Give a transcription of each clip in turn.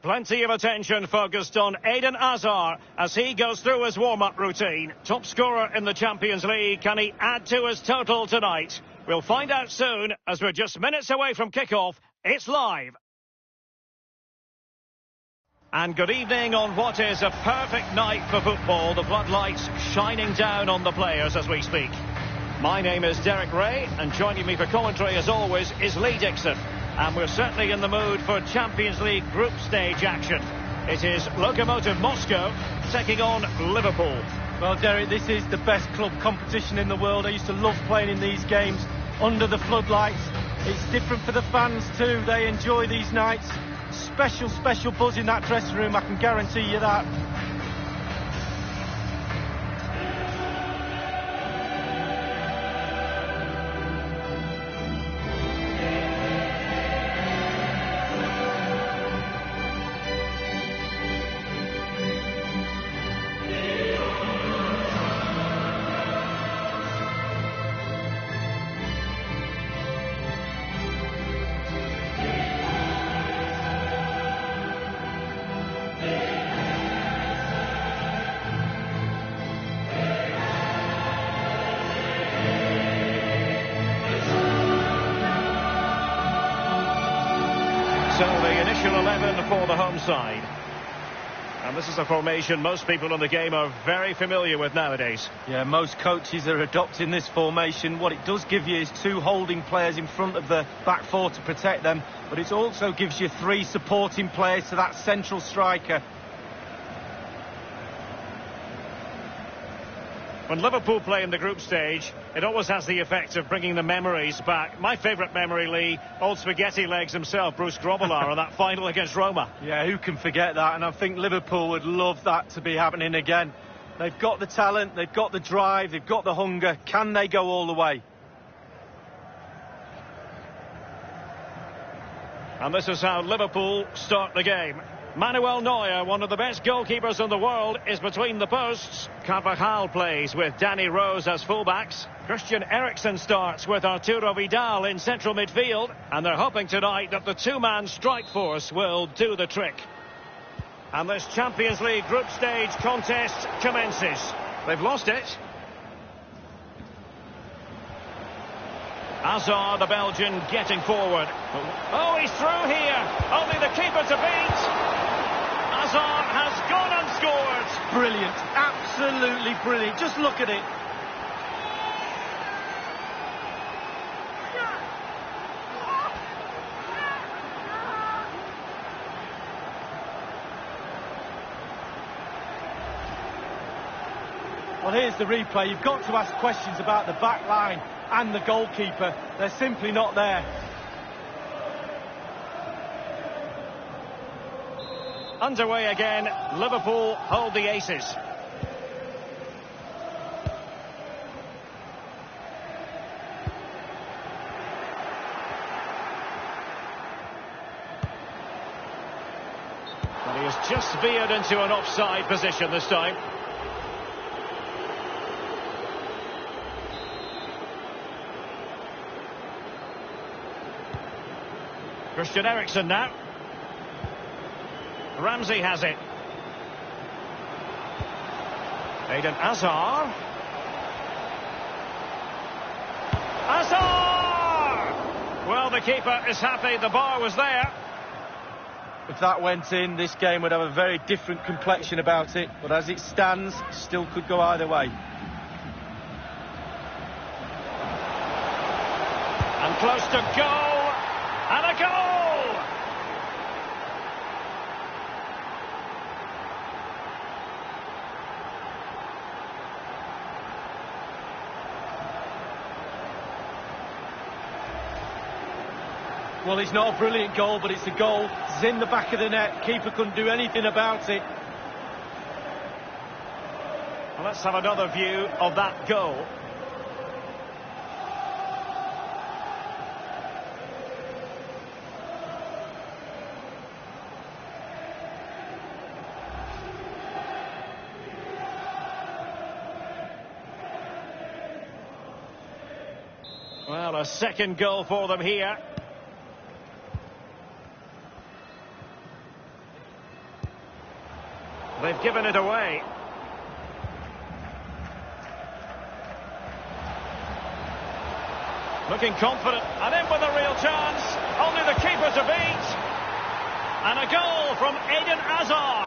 Plenty of attention focused on Eden Hazard as he goes through his warm-up routine. Top scorer in the Champions League, can he add to his total tonight? We'll find out soon as we're just minutes away from kick-off. It's live. And good evening on what is a perfect night for football. The floodlights shining down on the players as we speak. My name is Derek Ray, and joining me for commentary as always is Lee Dixon. And we're certainly in the mood for Champions League group stage action. It is Lokomotiv Moscow taking on Liverpool. Well, Derek, this is the best club competition in the world. I used to love playing in these games under the floodlights. It's different for the fans too. They enjoy these nights. Special buzz in that dressing room, I can guarantee you that. So the initial 11 for the home side. And this is a formation most people in the game are very familiar with nowadays. Yeah, most coaches are adopting this formation. What it does give you is two holding players in front of the back four to protect them, but it also gives you three supporting players to that central striker. When Liverpool play in the group stage, it always has the effect of bringing the memories back. My favourite memory, Lee, old spaghetti legs himself, Bruce Grobbelaar, on that final against Roma. Yeah, who can forget that? And I think Liverpool would love that to be happening again. They've got the talent, they've got the drive, they've got the hunger. Can they go all the way? And this is how Liverpool start the game. Manuel Neuer, one of the best goalkeepers in the world, is between the posts. Carvajal plays with Danny Rose as fullbacks. Christian Eriksen starts with Arturo Vidal in central midfield. And they're hoping tonight that the two-man strike force will do the trick. And this Champions League group stage contest commences. They've lost it. Hazard, the Belgian, getting forward. Oh, he's through here. Only the keeper to beat. Hazard has gone and scored. Brilliant, absolutely brilliant. Just look at it. Well, here's the replay. You've got to ask questions about the back line and the goalkeeper. They're simply not there. Underway again, Liverpool hold the aces. But he has just veered into an offside position this time. Christian Eriksen now. Ramsey has it. Eden Hazard. Hazard! Well, the keeper is happy. The bar was there. If that went in, this game would have a very different complexion about it. But as it stands, still could go either way. And close to goal. And a goal! Well, it's not a brilliant goal, but it's a goal. It's in the back of the net. Keeper couldn't do anything about it. Well, let's have another view of that goal. Well, a second goal for them here. They've given it away. Looking confident, and in with a real chance. Only the keeper to beat. And a goal from Eden Hazard.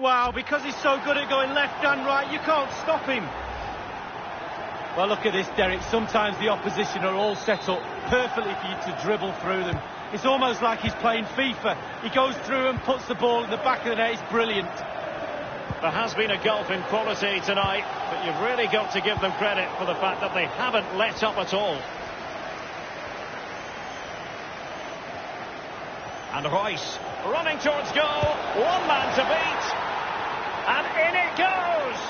Wow, because he's so good at going left and right, you can't stop him. Well, look at this, Derek. Sometimes the opposition are all set up perfectly for you to dribble through them. It's almost like he's playing FIFA. He goes through and puts the ball in the back of the net. It's brilliant. There has been a gulf in quality tonight, but you've really got to give them credit for the fact that they haven't let up at all. And Royce running towards goal. One man to beat. And in it goes.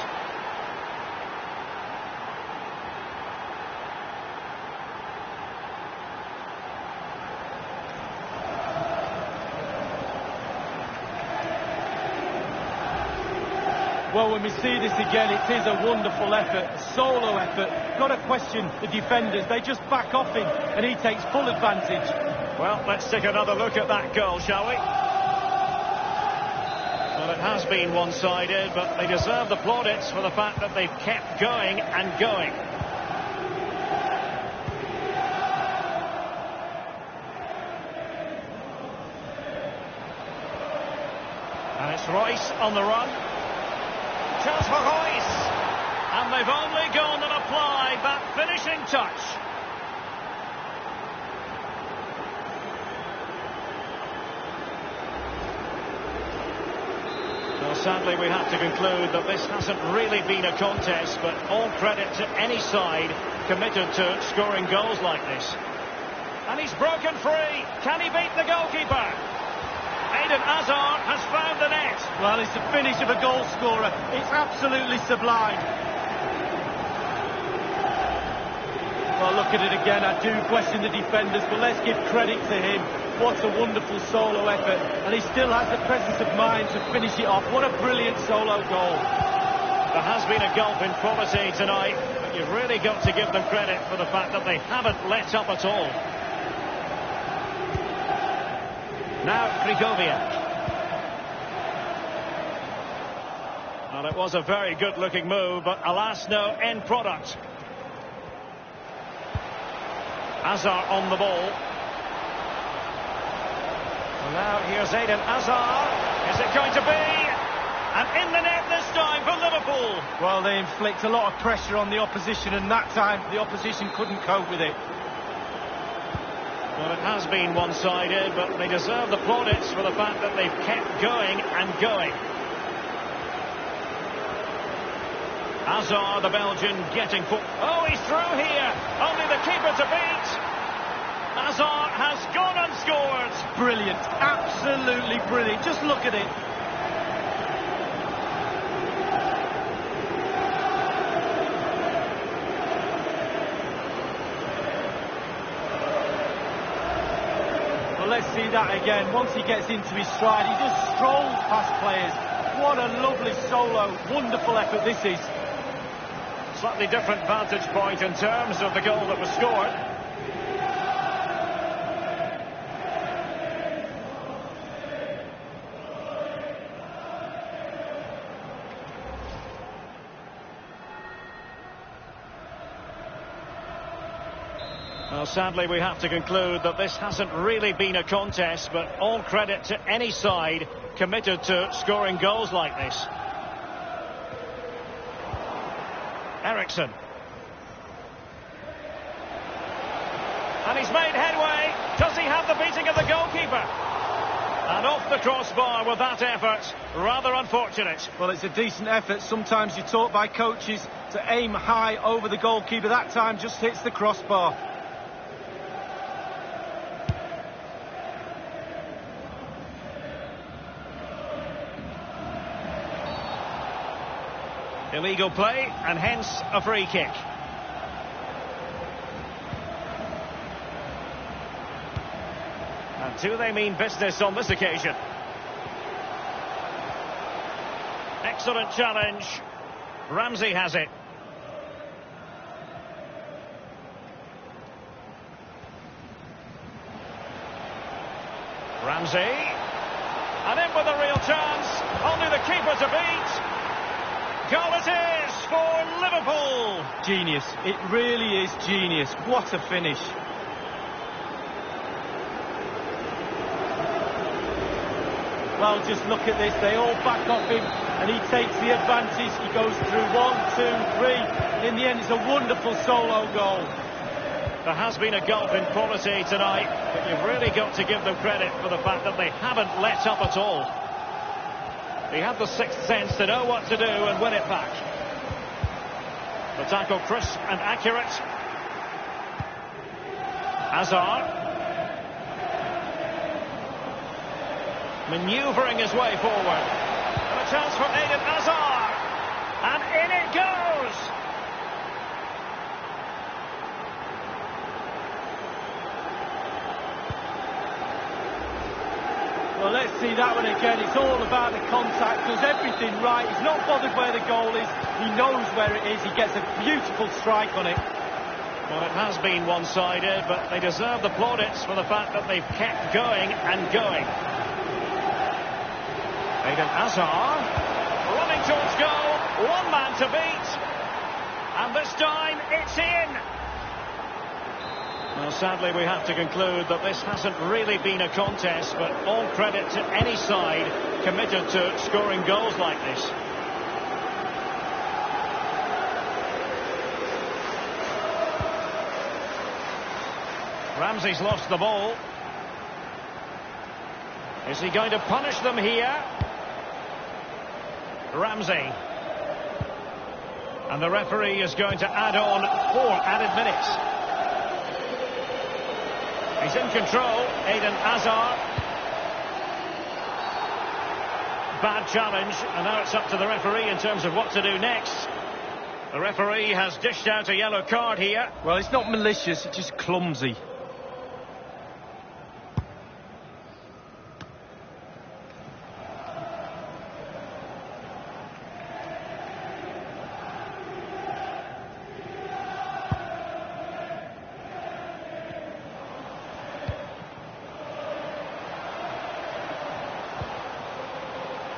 Well, when we see this again, it is a wonderful effort, a solo effort. Got to question the defenders. They just back off him, and he takes full advantage. Well, let's take another look at that goal, shall we? Well, it has been one-sided, but they deserve the plaudits for the fact that they've kept going and going. And it's Royce on the run. Chance for Royce. And they've only gone and applied that finishing touch. Well, sadly, we have to conclude that this hasn't really been a contest, but all credit to any side committed to scoring goals like this. And he's broken free. Can he beat the goalkeeper? Eden Hazard has found the net. Well, it's the finish of a goal scorer. It's absolutely sublime. Well, look at it again. I do question the defenders, but let's give credit to him. What a wonderful solo effort. And he still has the presence of mind to finish it off. What a brilliant solo goal. There has been a gulf in quality tonight, but you've really got to give them credit for the fact that they haven't let up at all. Now, Grigovia. Well, it was a very good-looking move, but alas, no end product. Hazard on the ball. Well, now, here's Eden Hazard. Is it going to be? And in the net this time for Liverpool. Well, they inflict a lot of pressure on the opposition, and that time the opposition couldn't cope with it. Well, it has been one-sided, but they deserve the plaudits for the fact that they've kept going and going. Hazard, the Belgian, getting foot. Oh, he's through here. Only the keeper to beat. Hazard has gone and scored. Brilliant. Absolutely brilliant. Just look at it. Well, let's see that again. Once he gets into his stride, he just strolls past players. What a lovely solo. Wonderful effort this is. Slightly different vantage point in terms of the goal that was scored. Well, sadly, we have to conclude that this hasn't really been a contest, but all credit to any side committed to scoring goals like this. Eriksson. And he's made headway. Does he have the beating of the goalkeeper? And off the crossbar with that effort. Rather unfortunate. Well, it's a decent effort. Sometimes you're taught by coaches to aim high over the goalkeeper. That time just hits the crossbar. Illegal play, and hence a free kick. And do they mean business on this occasion? Excellent challenge. Ramsey has it. Ramsey. And in with a real chance. Only the keeper to beat. Goal it is for Liverpool. Genius. It really is genius. What a finish. Well, just look at this. They all back off him and he takes the advantage. He goes through 1, 2, 3. And in the end, it's a wonderful solo goal. There has been a gulf in quality tonight, but you've really got to give them credit for the fact that they haven't let up at all. He had the sixth sense to know what to do and win it back. The tackle crisp and accurate. Hazard. Manoeuvring his way forward. And a chance for Eden Hazard. And in it goes. Well, let's see that one again. It's all about the contact. Does everything right. He's not bothered where the goal is. He knows where it is. He gets a beautiful strike on it. Well, it has been one-sided, but they deserve the plaudits for the fact that they've kept going and going. Eden Hazard running towards goal. One man to beat. And this time it's in. Well, sadly, we have to conclude that this hasn't really been a contest, but all credit to any side committed to scoring goals like this. Ramsey's lost the ball. Is he going to punish them here? Ramsey. And the referee is going to add on 4 added minutes. He's in control, Eden Hazard. Bad challenge, and now it's up to the referee in terms of what to do next. The referee has dished out a yellow card here. Well, it's not malicious, it's just clumsy.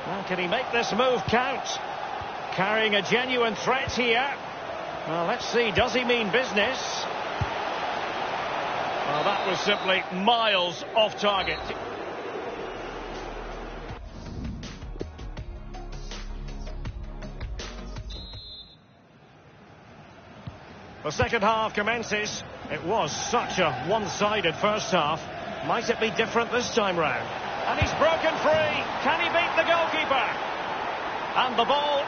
Well, can he make this move count? Carrying a genuine threat here. Well, let's see, does he mean business? Well, that was simply miles off target. The second half commences. It was such a one-sided first half. Might it be different this time round? And he's broken free. Can he beat the goalkeeper? And the ball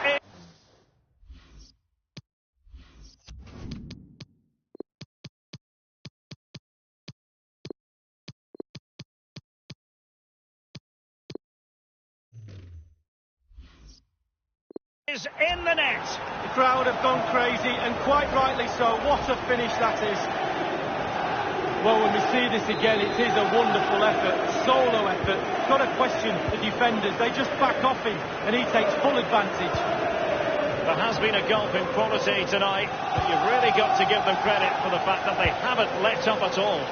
is in the net. The crowd have gone crazy, and quite rightly so. What a finish that is. Well, when we see this again, it is a wonderful effort, solo effort. Got to question the defenders. They just back off him, and he takes full advantage. There has been a gulf in quality tonight, but you've really got to give them credit for the fact that they haven't let up at all.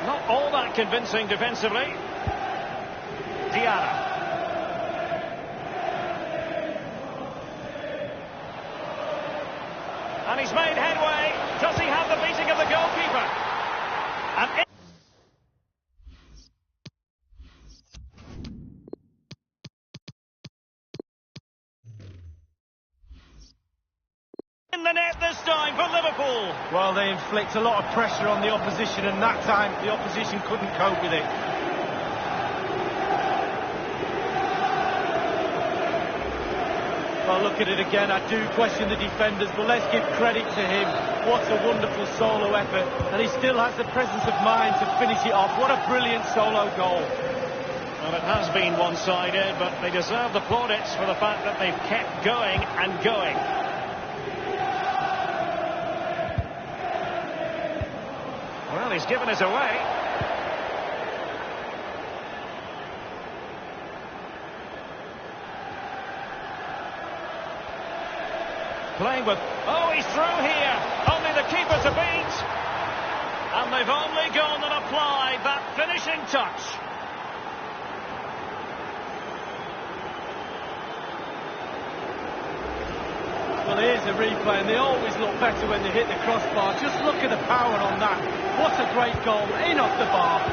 Not all that convincing defensively. Diarra. And he's made headway. Does he have the beating of the goalkeeper? And in the net this time for Liverpool. Well, they inflict a lot of pressure on the opposition, and that time the opposition couldn't cope with it. Well, look at it again. I do question the defenders, but let's give credit to him. What a wonderful solo effort, and he still has the presence of mind to finish it off. What a brilliant solo goal. Well, it has been one-sided, but they deserve the plaudits for the fact that they've kept going and going. Well, he's given it away. Playing with... Oh, he's through here. Only the keeper to beat. And they've only gone and applied that finishing touch. Well, here's a replay, and they always look better when they hit the crossbar. Just look at the power on that. What a great goal, in off the bar.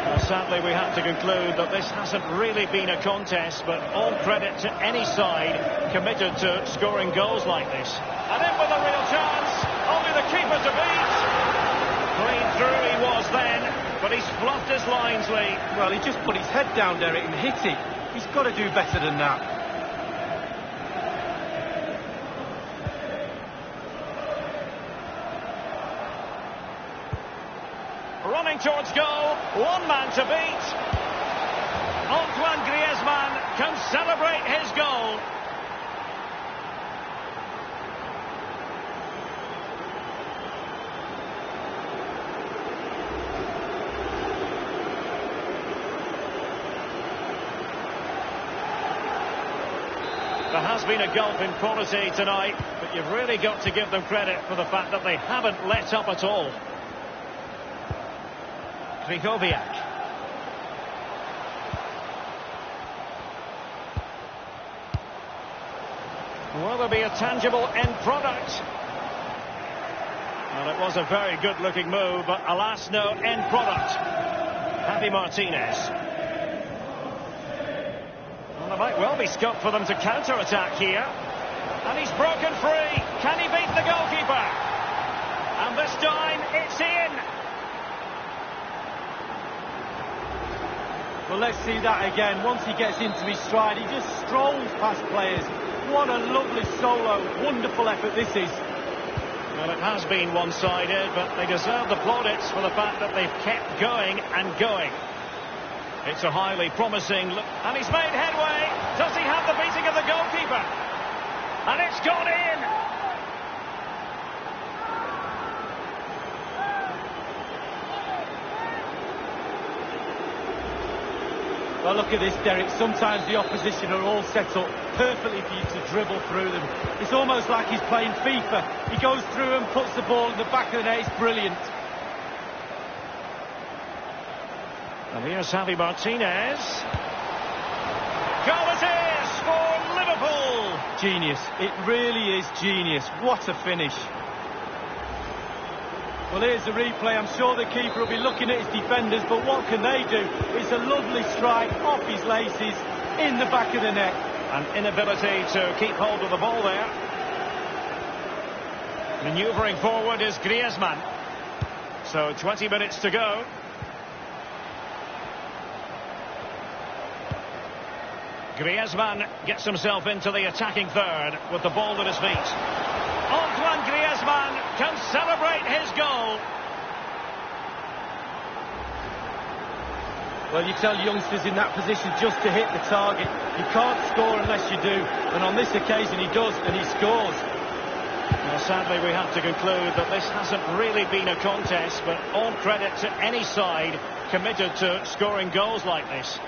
Well, sadly, we have to conclude that this hasn't really been a contest, but all credit to any side committed to scoring goals like this. And in with a real chance, only the keeper to beat. Clean through he was then, but he's fluffed his lines, Lee. Well, he just put his head down, Derek, and hit it. He's got to do better than that. Running towards goal, one man to beat. Antoine Griezmann can celebrate his goal. There has been a gulf in quality tonight, but you've really got to give them credit for the fact that they haven't let up at all. Krychowiak. Will there be a tangible end product? Well, it was a very good-looking move, but alas, no end product. Javi Martinez. Well, there might well be scope for them to counter-attack here. And he's broken free. Can he beat the goalkeeper? And this time, it's in. Well, let's see that again. Once he gets into his stride, he just strolls past players. What a lovely solo, wonderful effort this is. Well, it has been one-sided, but they deserve the plaudits for the fact that they've kept going and going. It's a highly promising look, and he's made headway. Does he have the beating of the goalkeeper? And it's gone in. Well, look at this, Derek. Sometimes the opposition are all set up perfectly for you to dribble through them. It's almost like he's playing FIFA. He goes through and puts the ball in the back of the net. It's brilliant. And here's Javi Martinez. Goal it is for Liverpool. Genius. It really is genius. What a finish. Well, here's the replay. I'm sure the keeper will be looking at his defenders, but what can they do? It's a lovely strike off his laces in the back of the net. An inability to keep hold of the ball there. Manoeuvring forward is Griezmann. So 20 minutes to go. Griezmann gets himself into the attacking third with the ball at his feet. Antoine Griezmann can celebrate his goal. Well, you tell youngsters in that position just to hit the target. You can't score unless you do. And on this occasion he does, and he scores. Well, Well, sadly, we have to conclude that this hasn't really been a contest, but all credit to any side committed to scoring goals like this.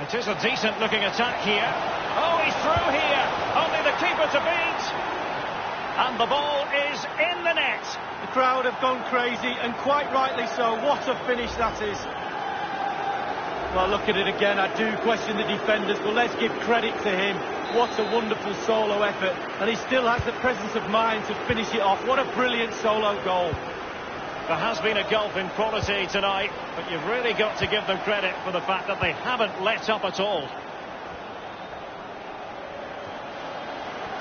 It is a decent-looking attack here. Oh, he's through here. Only the keeper to beat. And the ball is in the net. The crowd have gone crazy, and quite rightly so. What a finish that is. Well, look at it again. I do question the defenders, but let's give credit to him. What a wonderful solo effort. And he still has the presence of mind to finish it off. What a brilliant solo goal. There has been a gulf in quality tonight, but you've really got to give them credit for the fact that they haven't let up at all.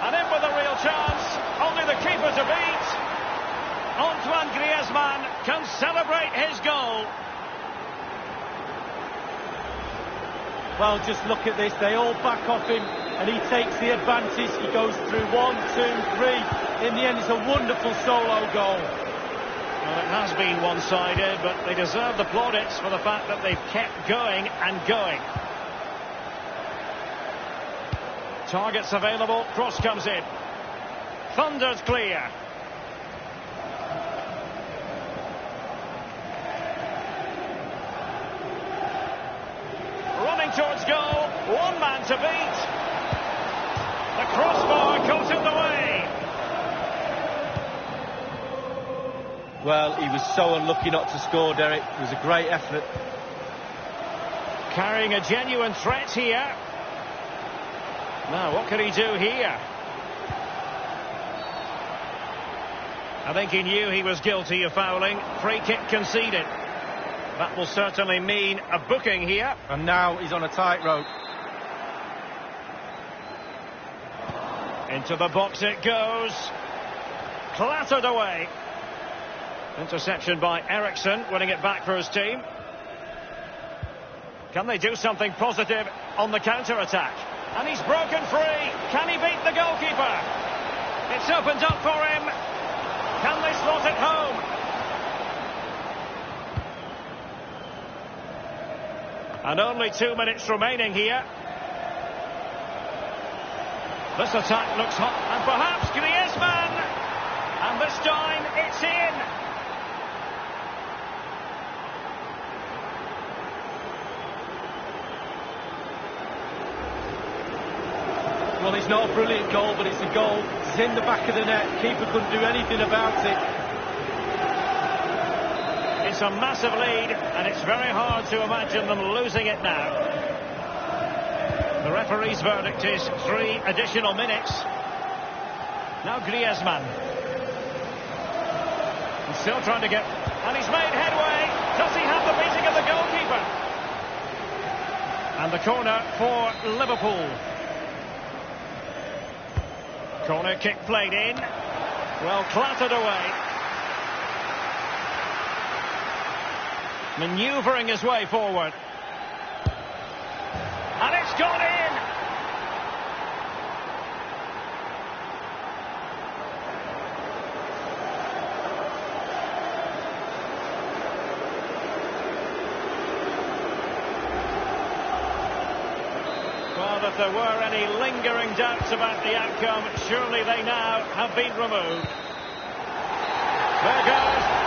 And in with a real chance. Only the keeper to beat. Antoine Griezmann can celebrate his goal. Well, just look at this. They all back off him, and he takes the advantage. He goes through 1, 2, 3. In the end, it's a wonderful solo goal. Well, it has been one-sided, but they deserve the plaudits for the fact that they've kept going and going. Targets available, cross comes in. Thunders clear. Running towards goal, one man to beat. The crossbar got in the way. Well, he was so unlucky not to score, Derek. It was a great effort. Carrying a genuine threat here. Now, what can he do here? I think he knew he was guilty of fouling. Free kick conceded. That will certainly mean a booking here. And now he's on a tightrope. Into the box it goes. Clattered away. Interception by Eriksson, winning it back for his team. Can they do something positive on the counter-attack? And he's broken free. Can he beat the goalkeeper? It's opened up for him. Can they slot it home? And only 2 minutes remaining here. This attack looks hot. And perhaps Griezmann. And this time it's in. Well, it's not a brilliant goal, but it's a goal. It's in the back of the net. Keeper couldn't do anything about it. It's a massive lead, and it's very hard to imagine them losing it now. The referee's verdict is 3 additional minutes. Now Griezmann. He's still trying to get... And he's made headway. Does he have the beating of the goalkeeper? And the corner for Liverpool. Corner kick played in. Well, clattered away. Manoeuvring his way forward. And it's gone in! Well, if there were any lingering doubts about the outcome, surely they now have been removed. There goes.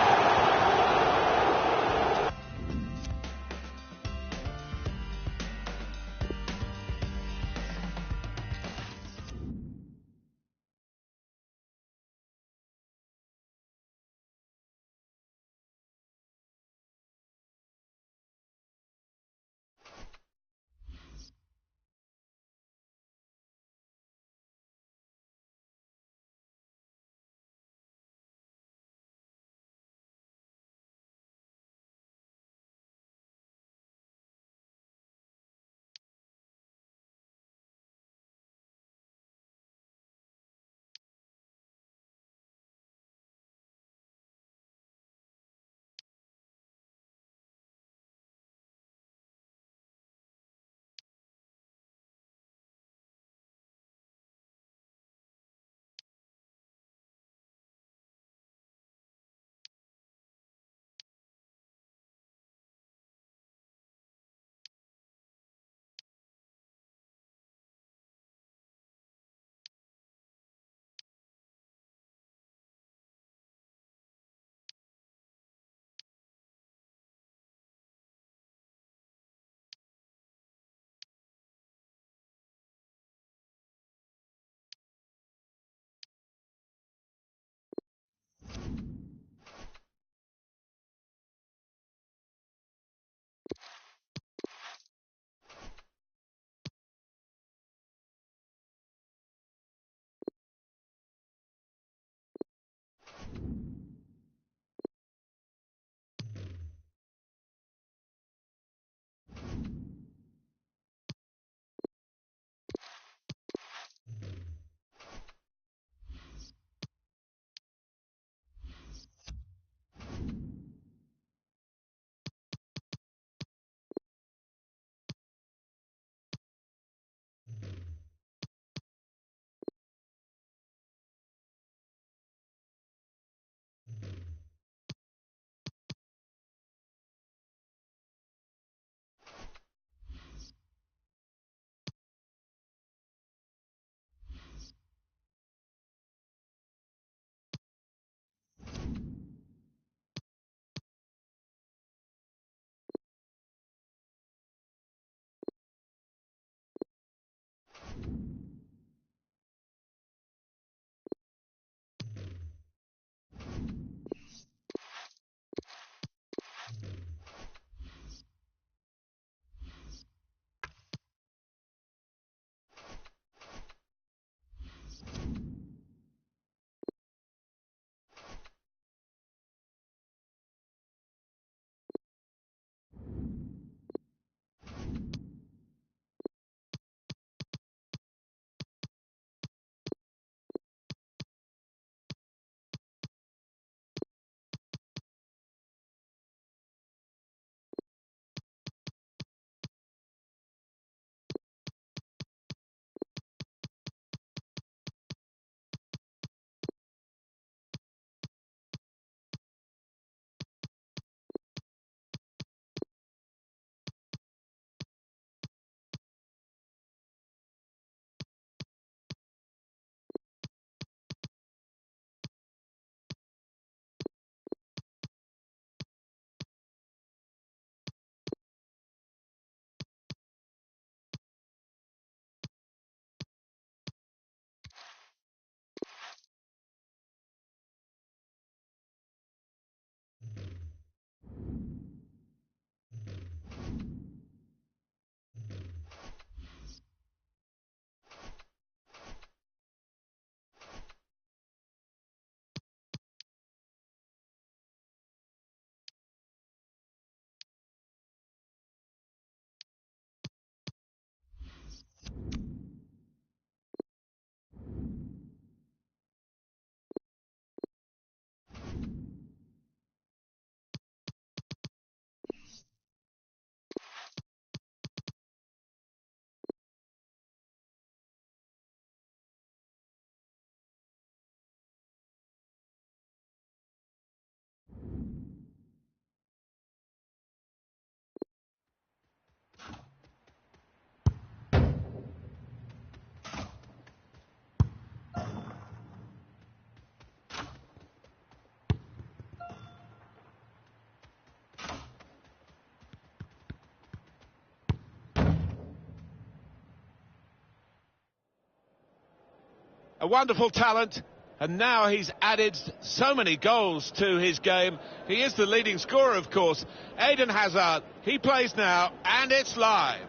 a wonderful talent, and now he's added so many goals to his game. He is the leading scorer, of course. Eden Hazard, he plays now, and it's live.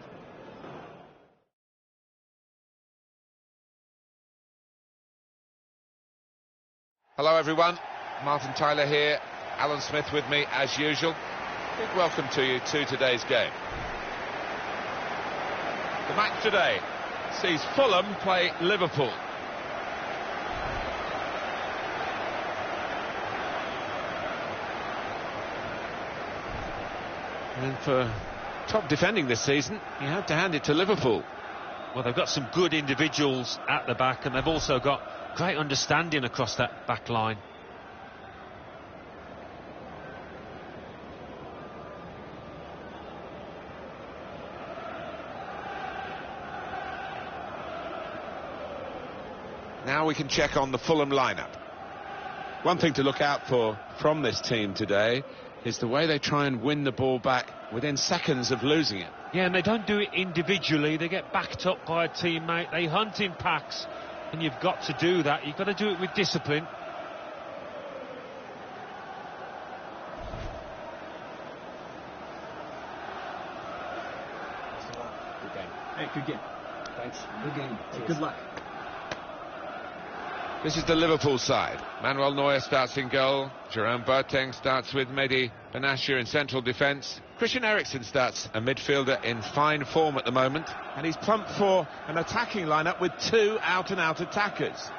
Hello everyone, Martin Tyler here, Alan Smith with me as usual. Big welcome to you to today's game. The match today sees Fulham play Liverpool. And for top defending this season, you have to hand it to Liverpool. Well, they've got some good individuals at the back, and they've also got great understanding across that back line. Now we can check on the Fulham lineup. One thing to look out for from this team today is the way they try and win the ball back within seconds of losing it. Yeah, and they don't do it individually. They get backed up by a teammate. They hunt in packs, and you've got to do that. You've got to do it with discipline. Good game. Hey, good game. Thanks. Good game. Hey, good luck. This is the Liverpool side. Manuel Neuer starts in goal. Jerome Boateng starts with Mehdi Benatia in central defence. Christian Eriksen starts, a midfielder in fine form at the moment. And he's plumped for an attacking lineup with two out-and-out attackers.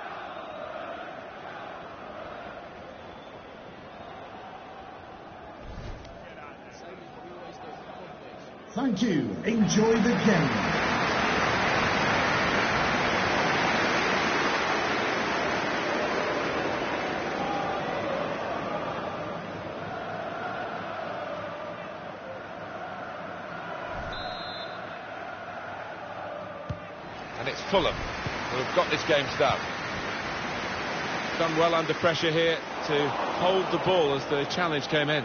Thank you. Enjoy the game. And it's Fulham who have got this game started. Done well under pressure here to hold the ball as the challenge came in.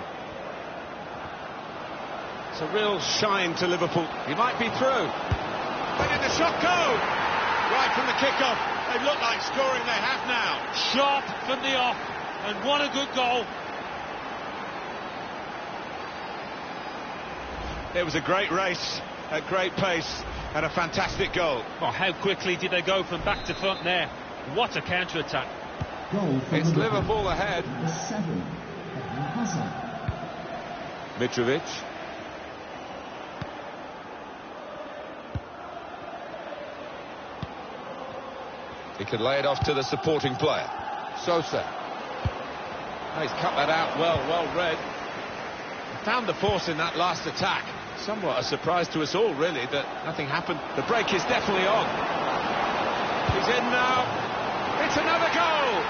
It's a real shine to Liverpool. He might be through. Where did the shot go? Right from the kick-off. They look like scoring. They have now. Sharp from the off, and what a good goal. It was a great race, at great pace, and a fantastic goal. Oh, how quickly did they go from back to front there? What a counter-attack. It's Liverpool ahead. Number 7, Eden Hazard. Mitrovic. He could lay it off to the supporting player. Sosa. Oh, he's cut that out well read. He found the force in that last attack. Somewhat a surprise to us all, really, that nothing happened. The break is definitely on. He's in now. It's another goal!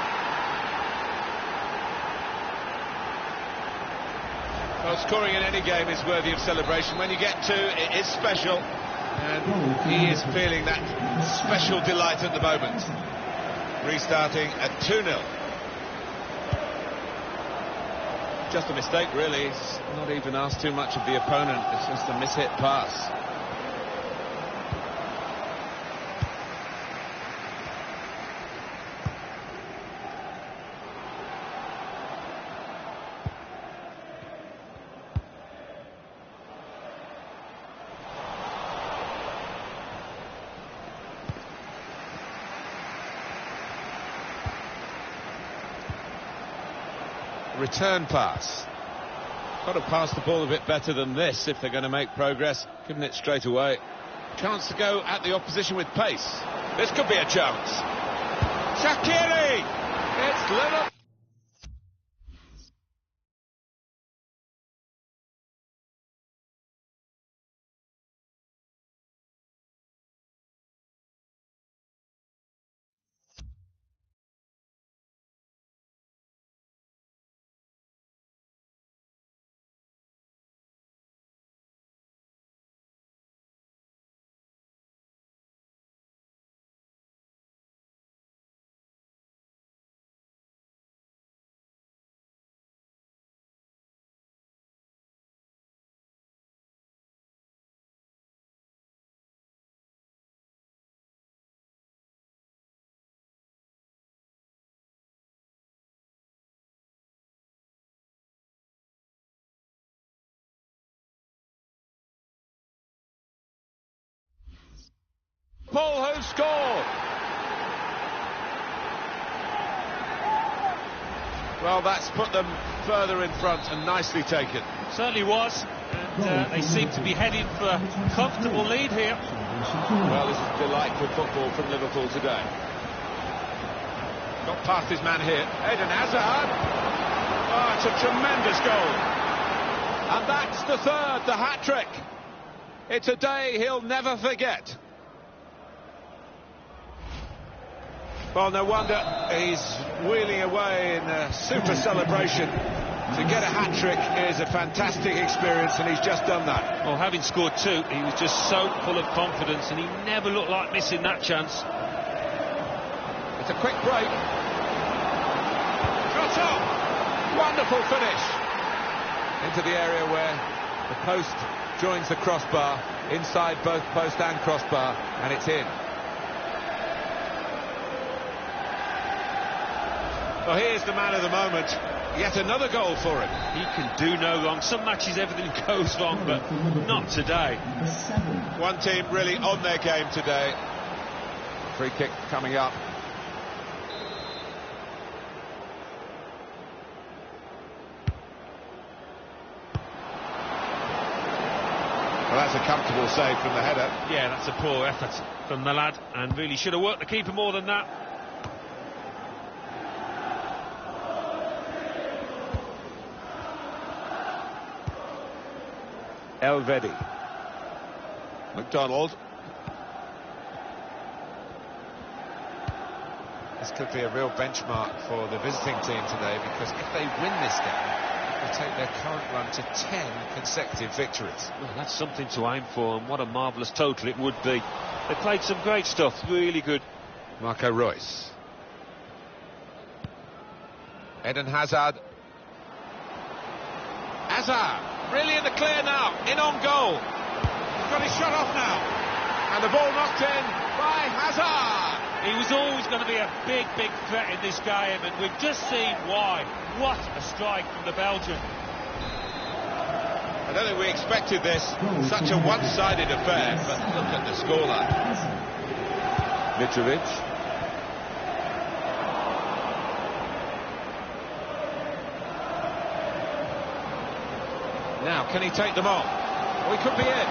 Well, scoring in any game is worthy of celebration. When you get two, it is special. And he is feeling that special delight at the moment. Restarting at 2-0. Just a mistake, really. It's not even asked too much of the opponent. It's just a mishit pass. Return pass. Got to pass the ball a bit better than this if they're going to make progress. Giving it straight away. Chance to go at the opposition with pace. This could be a chance. Shaqiri! It's Liverpool. Liverpool who've scored. Well, that's put them further in front and nicely taken. Certainly was. And they seem to be heading for a comfortable lead here. Well, this is delightful football from Liverpool today. Got past his man here. Eden Hazard. Oh, it's a tremendous goal. And that's the third, the hat-trick. It's a day he'll never forget. Well, no wonder he's wheeling away in a super celebration. To get a hat-trick is a fantastic experience, and he's just done that. Well, having scored two, he was just so full of confidence, and he never looked like missing that chance. It's a quick break. Shot up! Wonderful finish. Into the area where the post joins the crossbar, inside both post and crossbar, and it's in. Well, here's the man of the moment. Yet another goal for him. He can do no wrong. Some matches everything goes wrong, but not today. One team really on their game today. Free kick coming up. Well, that's a comfortable save from the header. Yeah, that's a poor effort from the lad, and really should have worked the keeper more than that. Elvedi. McDonald. This could be a real benchmark for the visiting team today, because if they win this game, it will take their current run to 10 consecutive victories. Well, that's something to aim for, and what a marvellous total it would be. They played some great stuff, really good. Marco Reus. Eden Hazard. Hazard! Really in the clear now, in on goal. He's got his shot off now. And the ball knocked in by Hazard. He was always going to be a big, big threat in this game, and we've just seen why. What a strike from the Belgian. I don't think we expected this, such a one-sided affair, but look at the scoreline. Mitrovic. Now, can he take them on? Oh, he could be in.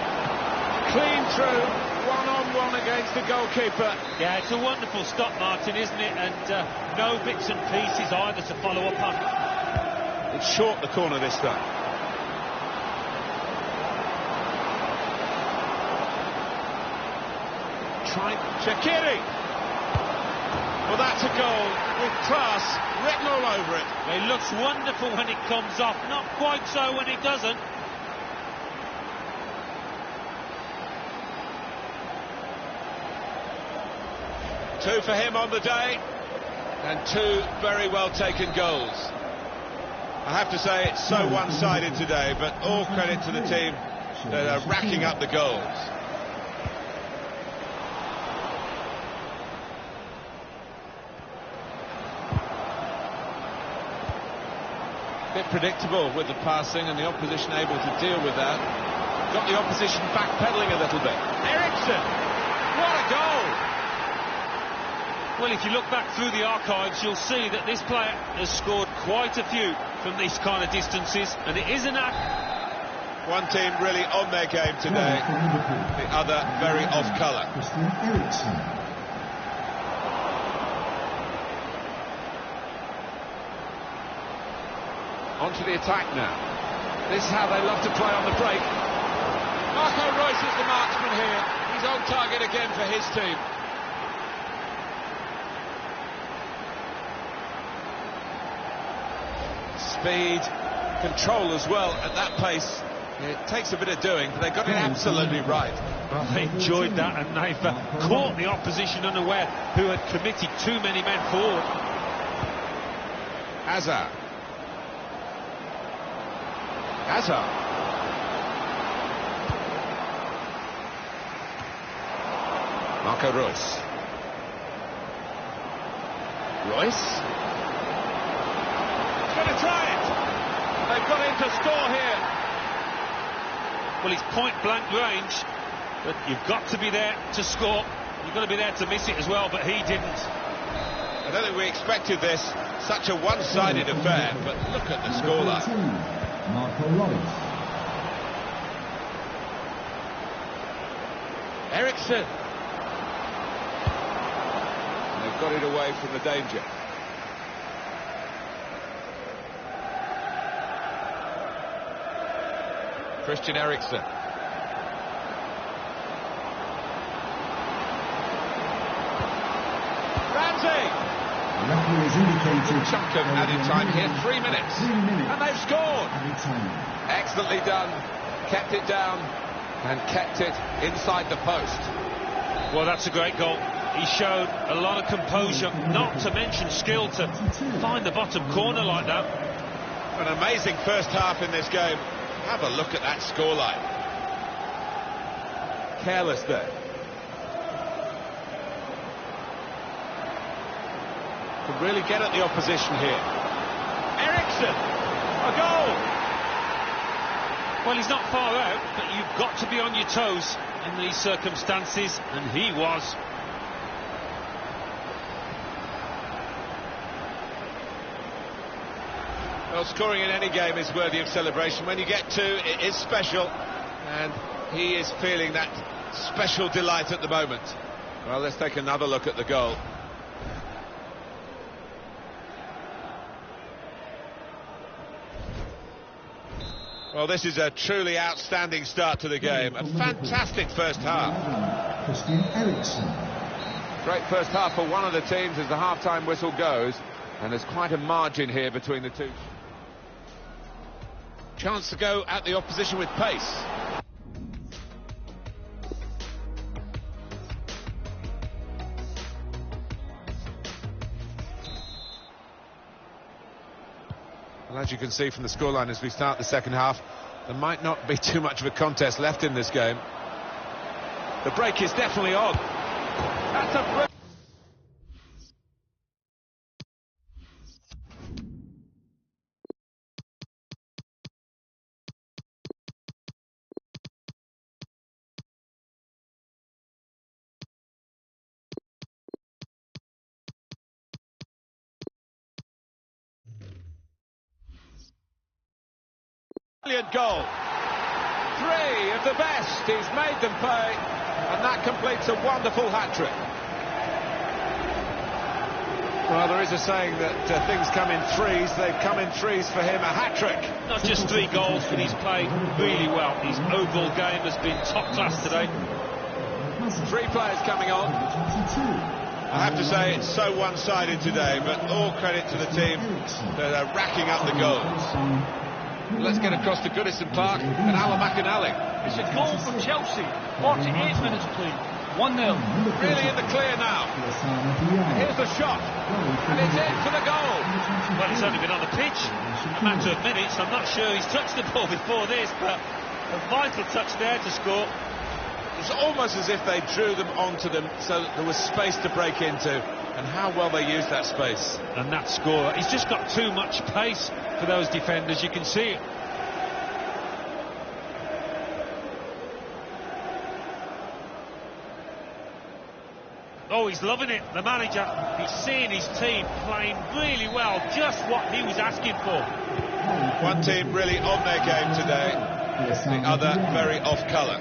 Clean through, one-on-one against the goalkeeper. Yeah, it's a wonderful stop, Martin, isn't it? And no bits and pieces either to follow up on. It's short the corner this time. Shaqiri. Well, that's a goal with class written all over it. It looks wonderful when it comes off, not quite so when it doesn't. Two for him on the day, and two very well taken goals. I have to say it's so one-sided today, but all credit to the team that are racking up the goals. Bit predictable with the passing, and the opposition able to deal with that. Got the opposition backpedaling a little bit. Eriksson! What a goal! Well, if you look back through the archives, you'll see that this player has scored quite a few from these kind of distances, and it is an act. One team really on their game today, the other very off colour. Onto the attack now. This is how they love to play on the break. Marco Reus is the marksman here. He's on target again for his team. Speed, control as well at that pace. It takes a bit of doing, but they got it absolutely right. Well, they enjoyed that, and they've caught the opposition unaware, who had committed too many men forward. Hazard. Marco Reus. He's going to try it. They've got him to score here. Well, it's point-blank range, but you've got to be there to score. You've got to be there to miss it as well, but he didn't. I don't think we expected this, such a one-sided affair, but look at the scoreline. Ericsson. And they've got it away from the danger. Christian Eriksen. Ramsey. The referee has indicated Chunk of added time here, 3 minutes. 3 minutes. And they've scored. Added time. Excellently done. Kept it down and kept it inside the post. Well, that's a great goal. He showed a lot of composure, not to mention skill, to find the bottom corner like that. An amazing first half in this game. Have a look at that scoreline. Careless there. Could really get at the opposition here. Eriksen, a goal. Well, he's not far out, but you've got to be on your toes in these circumstances, and he was. Well, scoring in any game is worthy of celebration. When you get two, it is special, and he is feeling that special delight at the moment. Well, let's take another look at the goal. Well, this is a truly outstanding start to the game. A fantastic first half. Christian Eriksen. Great first half for one of the teams as the half-time whistle goes, and there's quite a margin here between the two. Chance to go at the opposition with pace. Well, as you can see from the scoreline as we start the second half, there might not be too much of a contest left in this game. The break is definitely on. That's a brilliant goal. 3 of the best. He's made them pay, and that completes a wonderful hat-trick. Well, there is a saying that things come in threes. They've come in threes for him. A hat-trick. Not just 3 goals, but he's played really well. His overall game has been top class today. 3 players coming on. I have to say it's so one-sided today, but all credit to the team that are racking up the goals. Let's get across to Goodison Park and Alan McAnally. It's a goal for Chelsea. 48 minutes played. 1-0. Really in the clear now. Here's the shot. And it's in for the goal. Well, he's only been on the pitch a matter of minutes. I'm not sure he's touched the ball before this, but a vital touch there to score. It's almost as if they drew them onto them so that there was space to break into, and how well they used that space. And that scorer, he's just got too much pace for those defenders, you can see it. Oh, he's loving it, the manager. He's seeing his team playing really well, just what he was asking for. One team really on their game today, the other very off-colour.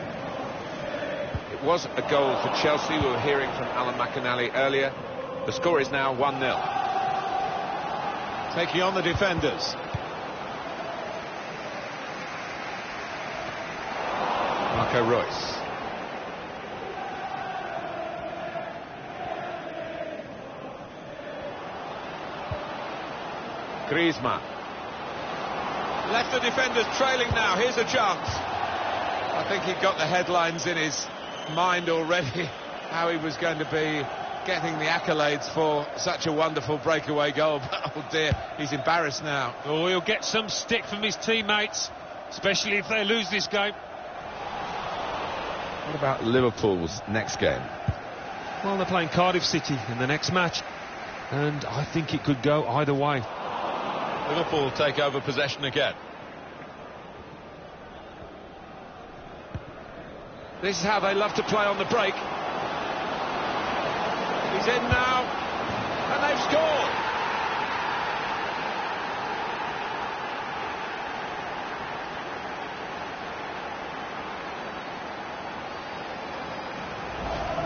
It was a goal for Chelsea. We were hearing from Alan McAnally earlier. The score is now 1-0. Taking on the defenders. Marco Reus. Griezmann. Left the defenders trailing now. Here's a chance. I think he got the headlines in his mind already, how he was going to be getting the accolades for such a wonderful breakaway goal. But oh dear, he's embarrassed now. Oh, he'll get some stick from his teammates, especially if they lose this game. What about Liverpool's next game? Well, they're playing Cardiff City in the next match, and I think it could go either way. Liverpool take over possession again. This is how they love to play on the break. He's in now, and they've scored.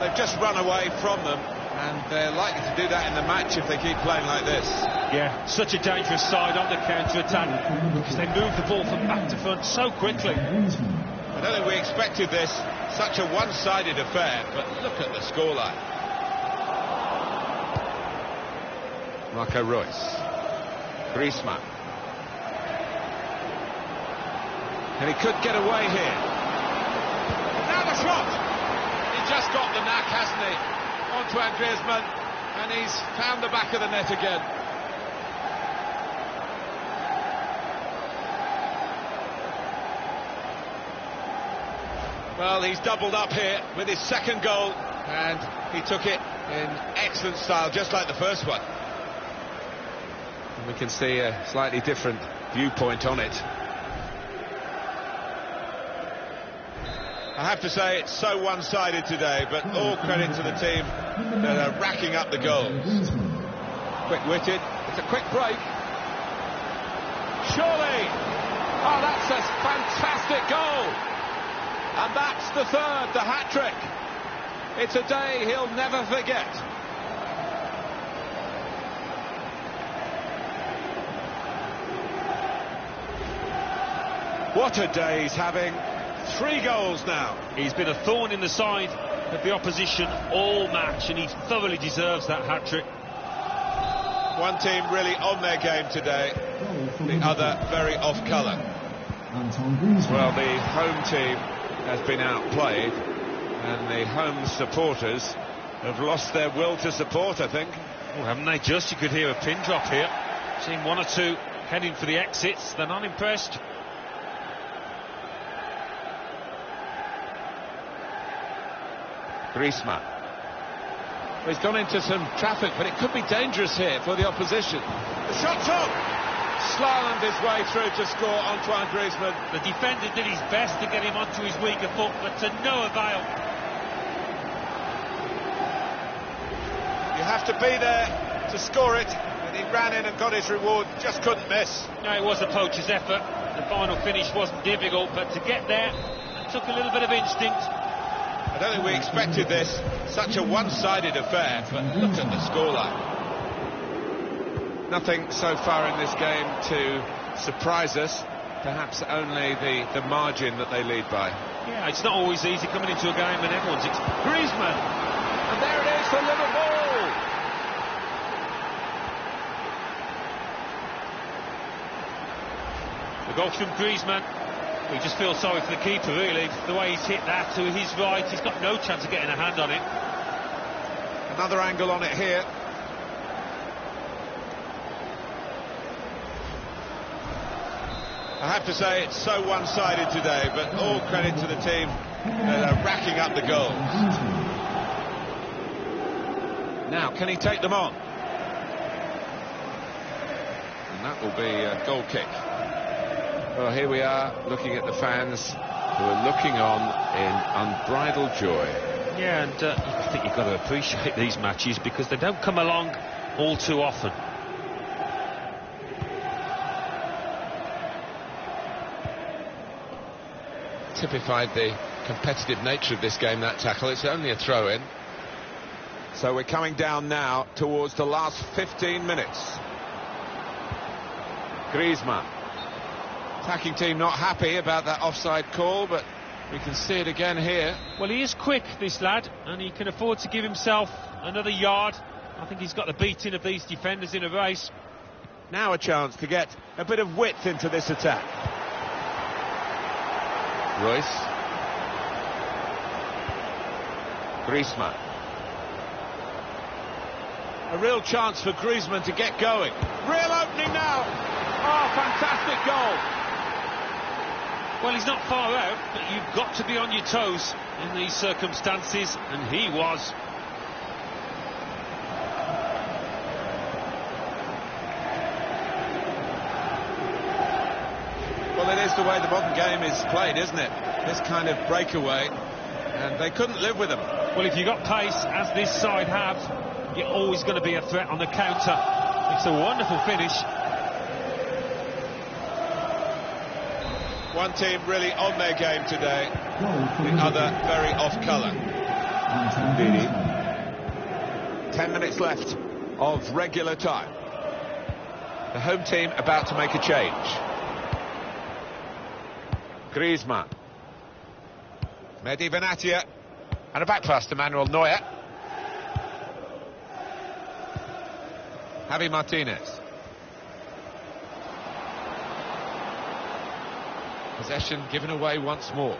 They've just run away from them, and they're likely to do that in the match if they keep playing like this. Yeah, such a dangerous side on the counter-attack, because they move the ball from back to front so quickly. I don't think we expected this, such a one-sided affair, but look at the scoreline. Marco Reus. Griezmann. And he could get away here. Now the shot! He just got the knack, hasn't he? Antoine Griezmann, and he's found the back of the net again. Well, he's doubled up here with his second goal, and he took it in excellent style, just like the first one. And we can see a slightly different viewpoint on it. I have to say it's so one-sided today, but all credit to the team that are racking up the goals. Quick-witted, it's a quick break. Surely! Oh, that's a fantastic goal! And that's the third, the hat-trick. It's a day he'll never forget. What a day he's having. 3 goals now. He's been a thorn in the side of the opposition all match, and he thoroughly deserves that hat-trick. One team really on their game today, the other very off-colour. Well, the home team has been outplayed, and the home supporters have lost their will to support, I think. Oh, haven't they just? You could hear a pin drop here. Seen 1 or 2 heading for the exits. They're not impressed. Griezmann. Well, he's gone into some traffic, but it could be dangerous here for the opposition. The shot's on! Slalomed his way through to score Antoine Griezmann. The defender did his best to get him onto his weaker foot, but to no avail. You have to be there to score it, and he ran in and got his reward, just couldn't miss. No, it was a poacher's effort. The final finish wasn't difficult, but to get there, it took a little bit of instinct. I don't think we expected this, such a one-sided affair, but look at the scoreline. Nothing so far in this game to surprise us, perhaps only the margin that they lead by. Yeah, it's not always easy coming into a game and everyone's... Griezmann! And there it is for Liverpool! The goal from Griezmann. We just feel sorry for the keeper, really. The way he's hit that to his right, he's got no chance of getting a hand on it. Another angle on it here. I have to say it's so one-sided today, but all credit to the team that are racking up the goals. Now, can he take them on? And that will be a goal kick. Well, here we are, looking at the fans who are looking on in unbridled joy. Yeah, and I think you've got to appreciate these matches because they don't come along all too often. Typified the competitive nature of this game, that tackle. It's only a throw-in. So we're coming down now towards the last 15 minutes. Griezmann. Attacking team not happy about that offside call, but we can see it again here. Well, he is quick, this lad, and he can afford to give himself another yard. I think he's got the beating of these defenders in a race. Now a chance to get a bit of width into this attack. Reus. Griezmann. A real chance for Griezmann to get going. Real opening now. Oh, fantastic goal. Well, he's not far out, but you've got to be on your toes in these circumstances, and he was. Well, it is the way the modern game is played, isn't it? This kind of breakaway, and they couldn't live with them. Well, if you've got pace, as this side have, you're always going to be a threat on the counter. It's a wonderful finish. One team really on their game today, the other very off-colour. 10 minutes left of regular time. The home team about to make a change. Griezmann. Mehdi Benatia. And a back pass to Manuel Neuer. Javi Martinez. Possession given away once more.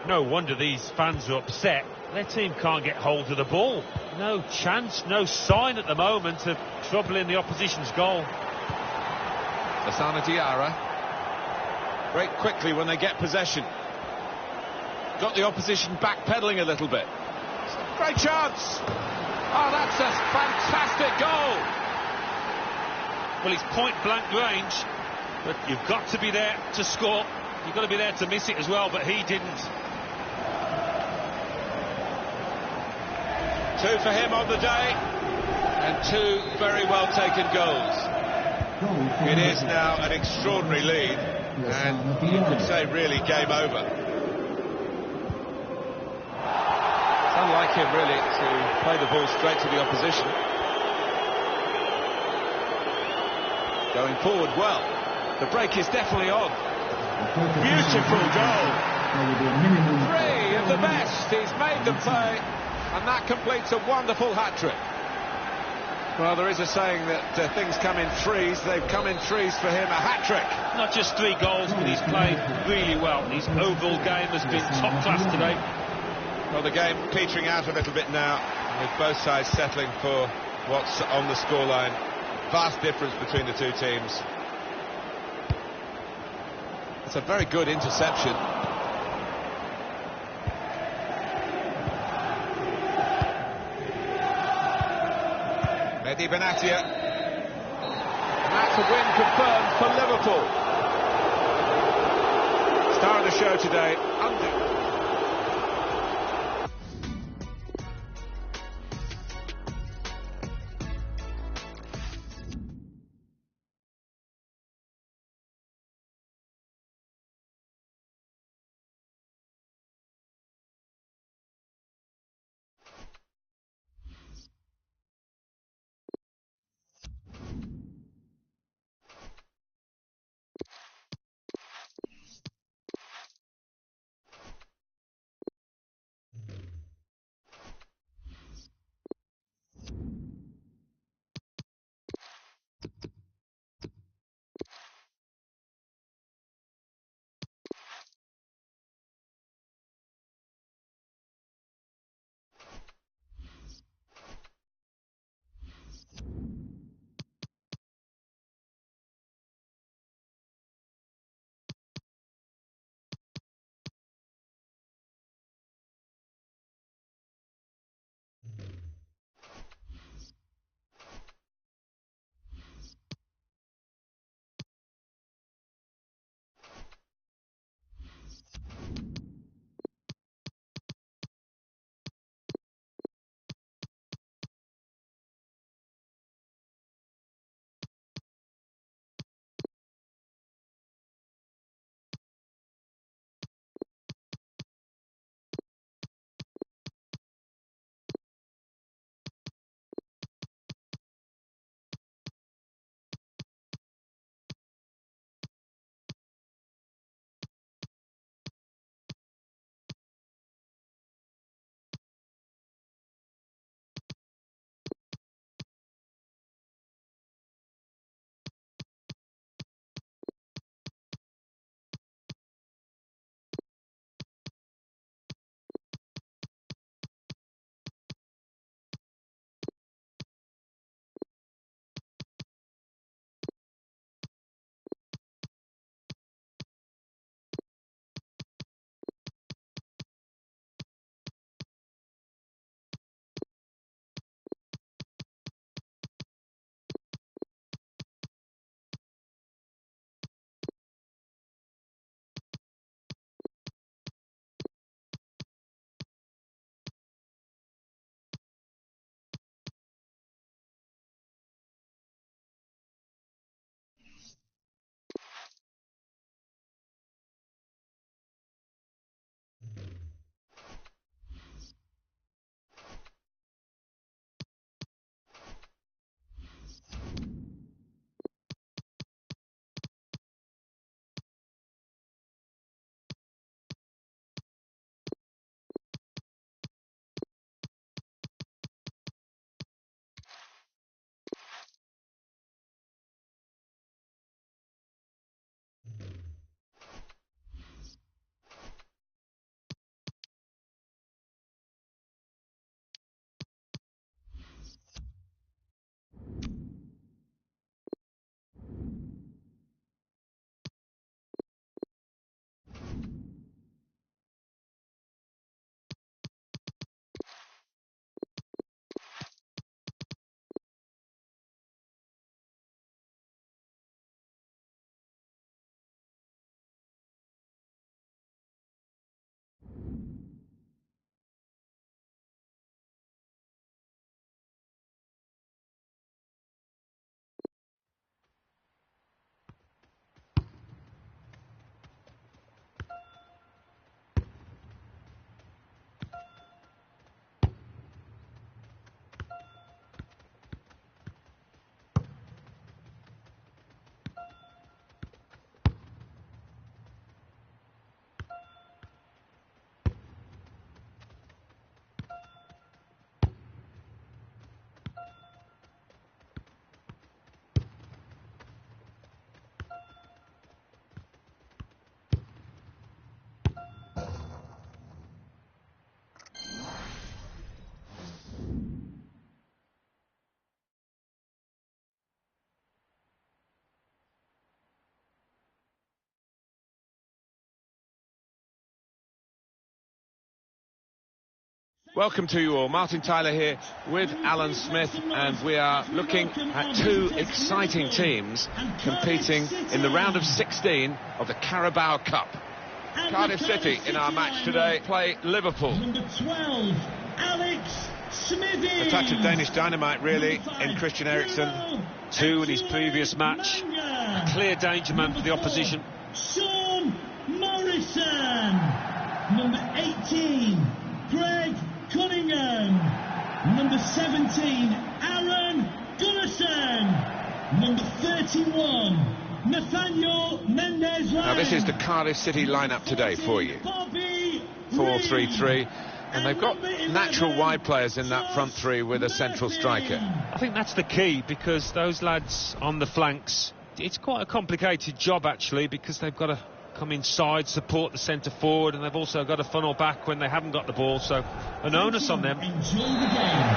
No wonder these fans are upset. Their team can't get hold of the ball. No chance, no sign at the moment of trouble in the opposition's goal. Lassana Diarra. Break quickly when they get possession. Got the opposition backpedaling a little bit. Great chance! Oh, that's a fantastic goal! Well, it's point-blank range, but you've got to be there to score. You've got to be there to miss it as well, but he didn't. 2 for him on the day, and 2 very well-taken goals. It is now an extraordinary lead, and you could say really game over. Unlike him, really, to play the ball straight to the opposition. Going forward well. The break is definitely on. Beautiful goal. 3 of the best. He's made them pay, and that completes a wonderful hat-trick. Well, there is a saying that things come in threes. They've come in threes for him. A hat-trick. Not just 3 goals, but he's played really well. His overall game has been top class today. Well, the game petering out a little bit now, with both sides settling for what's on the scoreline. Vast difference between the two teams. It's a very good interception. Mehdi Benatia. And that's a win confirmed for Liverpool. Star of the show today, under. Welcome to you all. Martin Tyler here with Alan Smith, and we are looking at two exciting teams competing in the round of 16 of the Carabao Cup. Cardiff City in our match today play Liverpool. Number 12, Alex Smithy. A touch of Danish dynamite really in Christian Eriksen. 2 in his previous match. A clear danger man for the opposition. Sean Morrison. Number 18, Greg Cunningham. Number 17, Aaron Gunnarsson. Number 31, Nathaniel Mendez. Now this is the Cardiff City lineup today for you. 4-3-3, and they've got natural wide players in that front three with a central striker. I think that's the key, because those lads on the flanks, it's quite a complicated job actually, because they've got to come inside, support the centre forward, and they've also got to funnel back when they haven't got the ball, so an onus on them. Enjoy the game.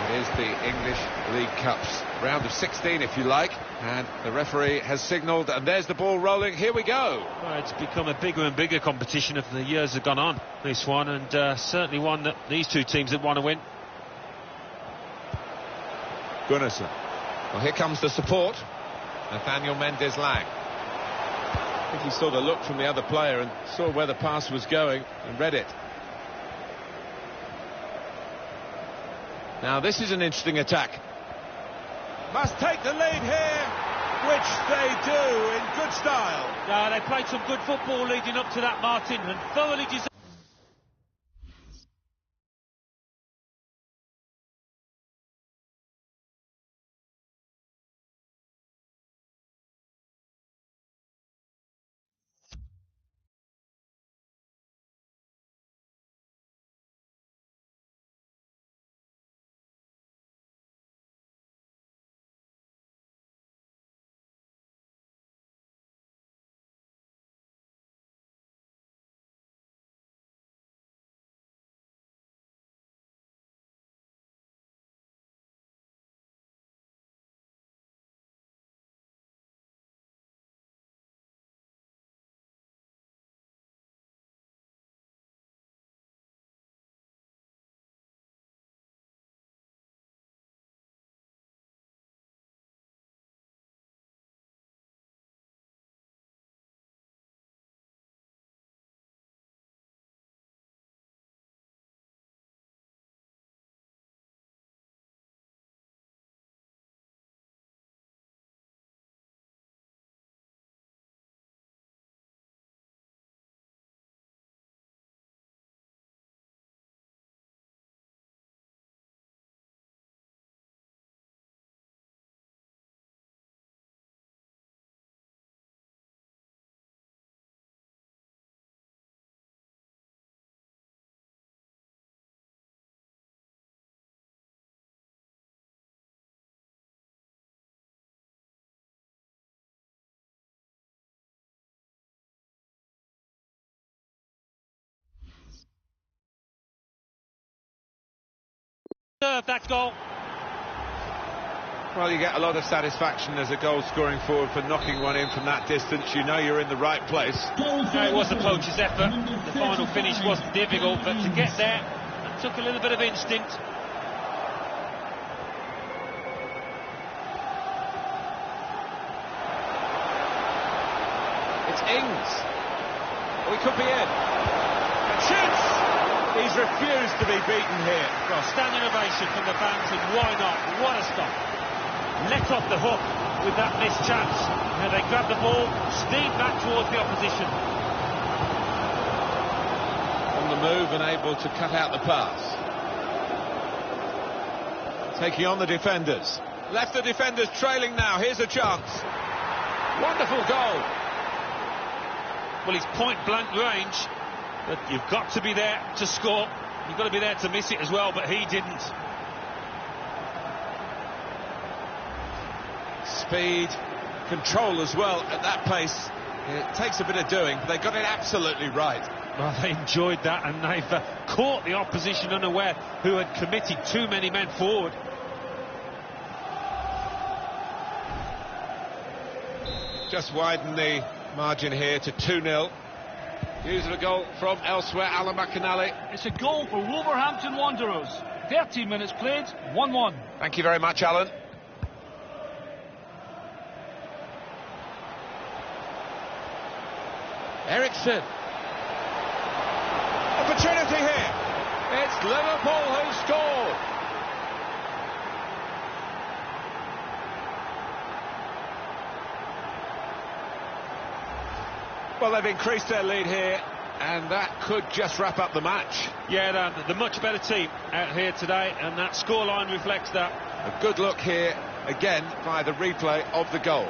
It is the English League Cup's round of 16, if you like, and the referee has signalled, and there's the ball rolling. Here we go. Well, it's become a bigger and bigger competition as the years have gone on, this one, and certainly one that these two teams that want to win. Gunnarsson. Well, here comes the support. Nathaniel Mendez-Lang. I think he saw the look from the other player and saw where the pass was going and read it. Now this is an interesting attack. Must take the lead here, which they do in good style. Yeah, they played some good football leading up to that, Martin, and thoroughly deserved. That goal. Well, you get a lot of satisfaction as a goal-scoring forward for knocking one in from that distance. You know you're in the right place. Yeah, it was the poacher's effort. The final finish wasn't difficult, but to get there, it took a little bit of instinct. It's Ings. We could be in. And shoots! He's refused to be beaten here. Well, standing ovation from the fans, and why not? What a stop. Let off the hook with that missed chance. Now they grab the ball, steam back towards the opposition. On the move and able to cut out the pass. Taking on the defenders. Left the defenders trailing now. Here's a chance. Wonderful goal. Well, it's point-blank range, but you've got to be there to score. You've got to be there to miss it as well, but he didn't. Speed, control as well at that pace. It takes a bit of doing. They got it absolutely right. Well, they enjoyed that, and they've caught the opposition unaware, who had committed too many men forward. Just widen the margin here to 2-0. Here's a goal from elsewhere, Alan McInally. It's a goal for Wolverhampton Wanderers. 13 minutes played, 1-1. Thank you very much, Alan. Ericsson. Opportunity here. It's Liverpool who scored. Well, they've increased their lead here, and that could just wrap up the match. Yeah, the much better team out here today, and that scoreline reflects that. A good look here, again, by the replay of the goal.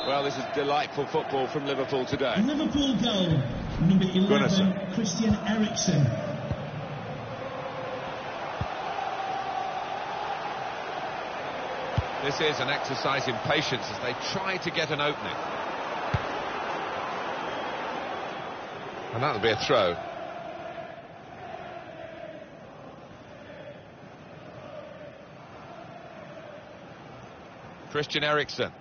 Well, this is delightful football from Liverpool today. Liverpool goal, number 11, Gunnarsson. Christian Eriksen. This is an exercise in patience as they try to get an opening. And that'll be a throw. Christian Eriksen.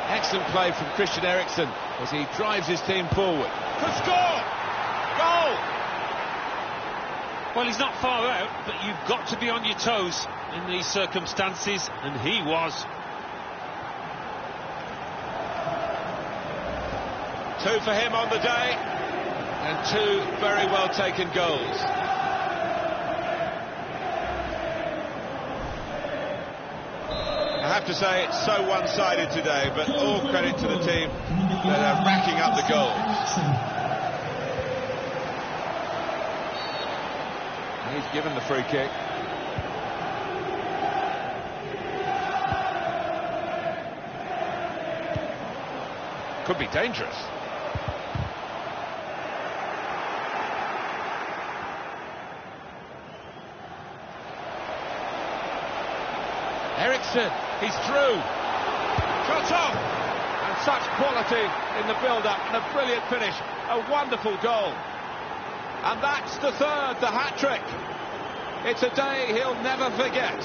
Excellent play from Christian Eriksen as he drives his team forward. Could score! Goal! Well, he's not far out, but you've got to be on your toes in these circumstances, and he was. 2 for him on the day, and 2 very well taken goals. I have to say it's so one-sided today, but all credit to the team that are racking up the goals. He's given the free kick. Could be dangerous. Eriksen, he's through. Shot off! And such quality in the build-up and a brilliant finish. A wonderful goal. And that's the third, the hat-trick. It's a day he'll never forget.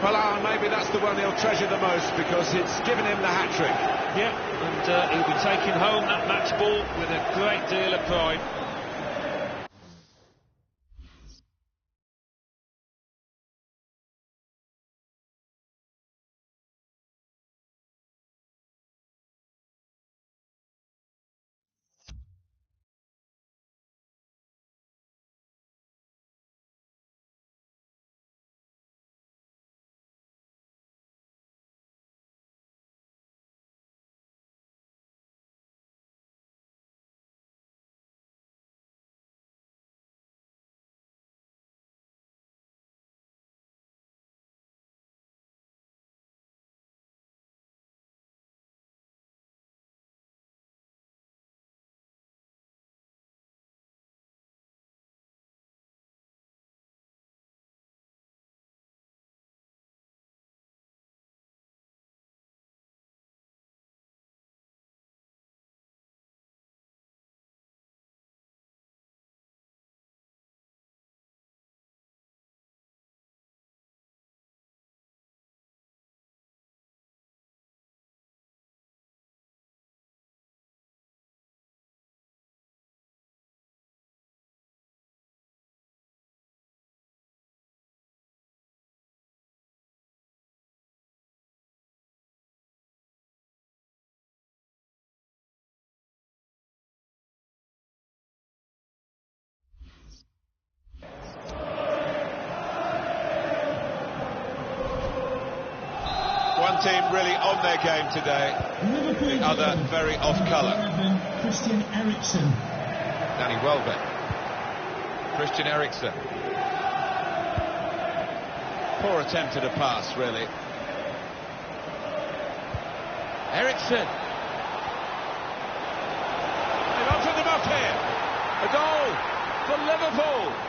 Well, Alan, maybe that's the one he'll treasure the most because it's given him the hat-trick. Yeah, and he'll be taking home that match ball with a great deal of pride. One team really on their game today, the other very off colour. Christian Eriksen. Danny Welbeck. Christian Eriksen. Poor attempt at a pass, really. Eriksen. They've opened them up here. A goal for Liverpool.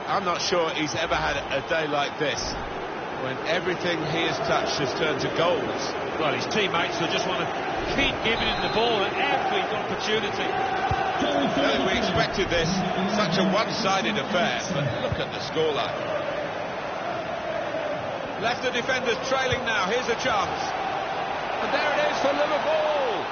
I'm not sure he's ever had a day like this, when everything he has touched has turned to goals. Well, his teammates will just want to keep giving him the ball at every opportunity. I don't think we expected this, such a one-sided affair, but look at the scoreline. Leicester defenders trailing now, here's a chance. And there it is for Liverpool!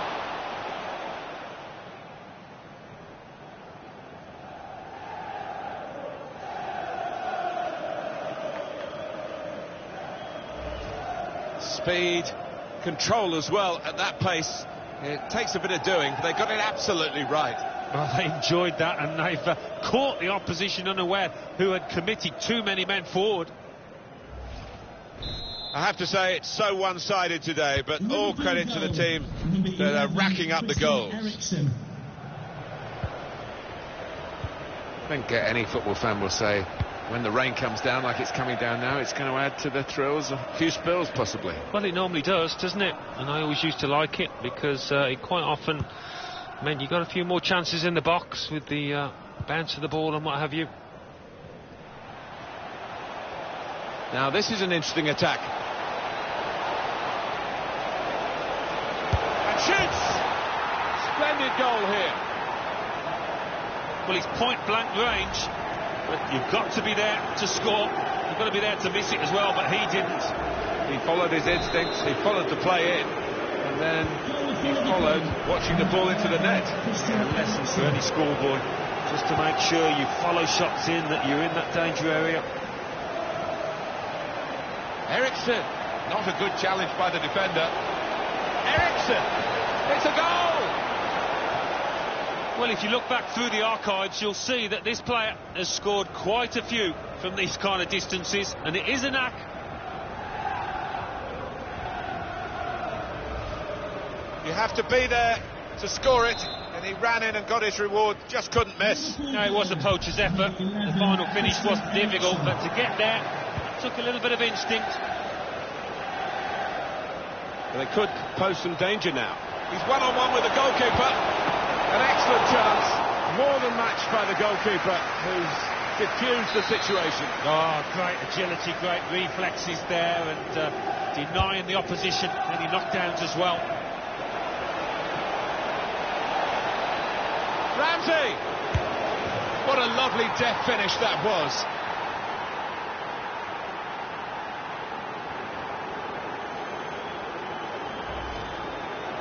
Speed, control as well at that pace. It takes a bit of doing, but they got it absolutely right. Well, they enjoyed that, and they've caught the opposition unaware, who had committed too many men forward. I have to say, it's so one-sided today, but all credit to the team that are racking up the goals. I think any football fan will say, when the rain comes down like it's coming down now, it's going to add to the thrills, a few spills possibly. Well, it normally does, doesn't it? And I always used to like it, because it quite often meant you got a few more chances in the box with the bounce of the ball and what have you. Now this is an interesting attack. And shoots! Splendid goal here. Well, it's point-blank range. But you've got to be there to score. You've got to be there to miss it as well, but he didn't. He followed his instincts, he followed the play in, and then he followed watching the ball into the net. Lessons for any schoolboy, just to make sure you follow shots in, that you're in that danger area. Ericsson, not a good challenge by the defender. Ericsson, it's a goal! Well, if you look back through the archives, you'll see that this player has scored quite a few from these kind of distances, and it is a knack. You have to be there to score it, and he ran in and got his reward, just couldn't miss. No, it was a poacher's effort. The final finish wasn't difficult, but to get there, it took a little bit of instinct. Well, they could pose some danger now. He's one-on-one with the goalkeeper. An excellent chance, more than matched by the goalkeeper, who's diffused the situation. Oh, great agility, great reflexes there, and denying the opposition any knockdowns as well. Ramsey! What a lovely death finish that was.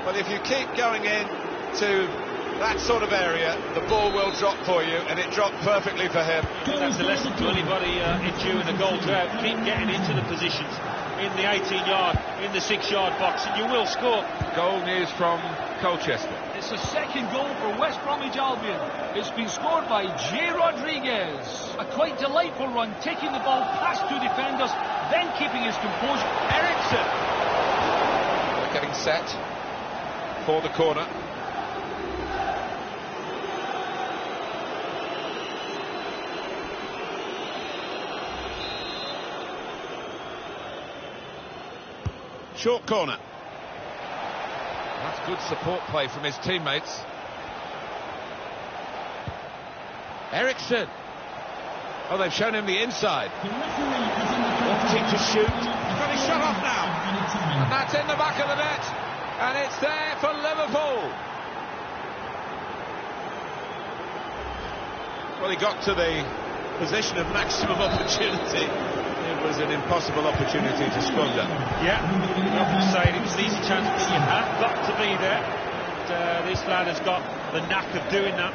Well, if you keep going in to that sort of area, the ball will drop for you, and it dropped perfectly for him. That's a lesson to anybody enduring a goal drought. Keep getting into the positions, in the 18-yard, in the 6-yard box, and you will score. Goal news from Colchester. It's a second goal for West Bromwich Albion. It's been scored by J. Rodriguez. A quite delightful run, taking the ball past two defenders, then keeping his composure. Ericsson! They're getting set for the corner. Short corner. That's good support play from his teammates. Ericsson. Oh, they've shown him the inside. Wanting to shoot. He's got his shot off now. And that's in the back of the net. And it's there for Liverpool. Well, he got to the position of maximum opportunity. It was an impossible opportunity to squander. Yeah, you often say it was an easy chance, but you have got to be there. And, this lad has got the knack of doing that.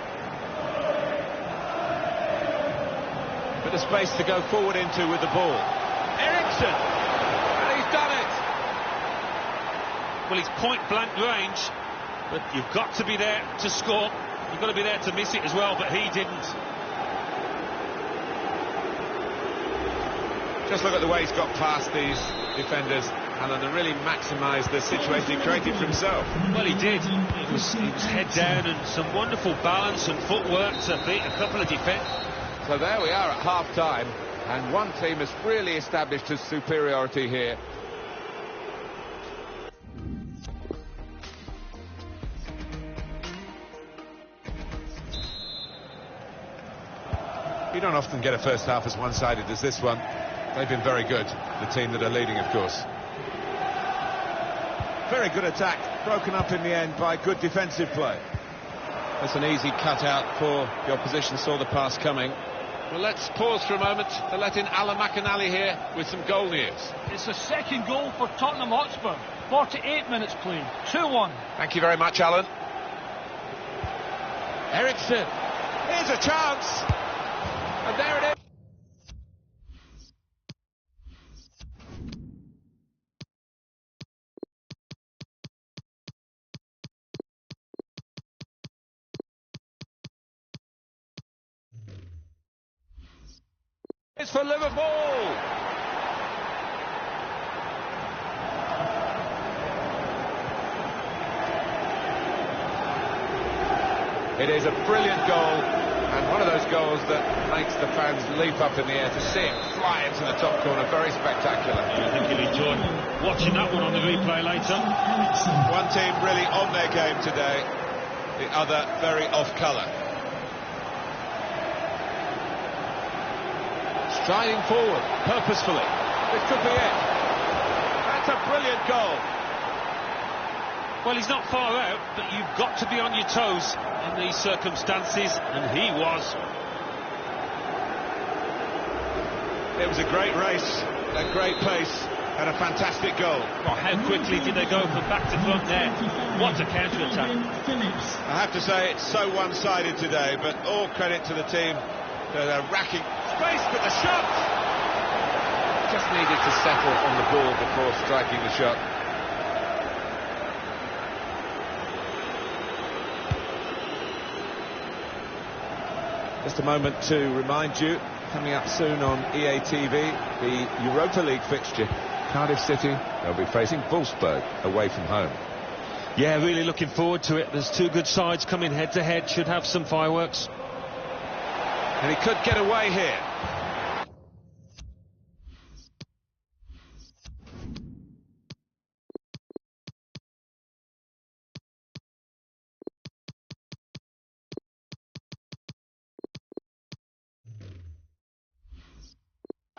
Bit of space to go forward into with the ball. Ericsson! And he's done it! Well, it's point-blank range, but you've got to be there to score. You've got to be there to miss it as well, but he didn't. Just look at the way he's got past these defenders and then really maximised the situation he created for himself. Well, he did. It was head down and some wonderful balance and footwork to beat a couple of defenders. So there we are at half-time, and one team has really established his superiority here. You don't often get a first half as one-sided as this one. They've been very good, the team that are leading, of course. Very good attack, broken up in the end by good defensive play. That's an easy cutout for the opposition, saw the pass coming. Well, let's pause for a moment to let in Alan McInally here with some goal news. It's the second goal for Tottenham Hotspur. 48 minutes played. 2-1. Thank you very much, Alan. Ericsson. Here's a chance. And there it is. It's for Liverpool. It is a brilliant goal, and one of those goals that makes the fans leap up in the air to see it fly into the top corner. Very spectacular. Yeah, I think you'll enjoy watching that one on the replay later. One team really on their game today, the other very off colour. Striding forward, purposefully. This could be it. That's a brilliant goal. Well, he's not far out, but you've got to be on your toes in these circumstances, and he was. It was a great race, a great pace, and a fantastic goal. Well, how quickly did they go from back to front there? What a counter-attack. I have to say, it's so one-sided today, but all credit to the team that are racking space for the shot. Just needed to settle on the ball before striking the shot. Just a moment to remind you, coming up soon on EA TV, the Europa League fixture. Cardiff City, they'll be facing Wolfsburg away from home. Yeah, really looking forward to it. There's two good sides coming head-to-head, should have some fireworks. And he could get away here.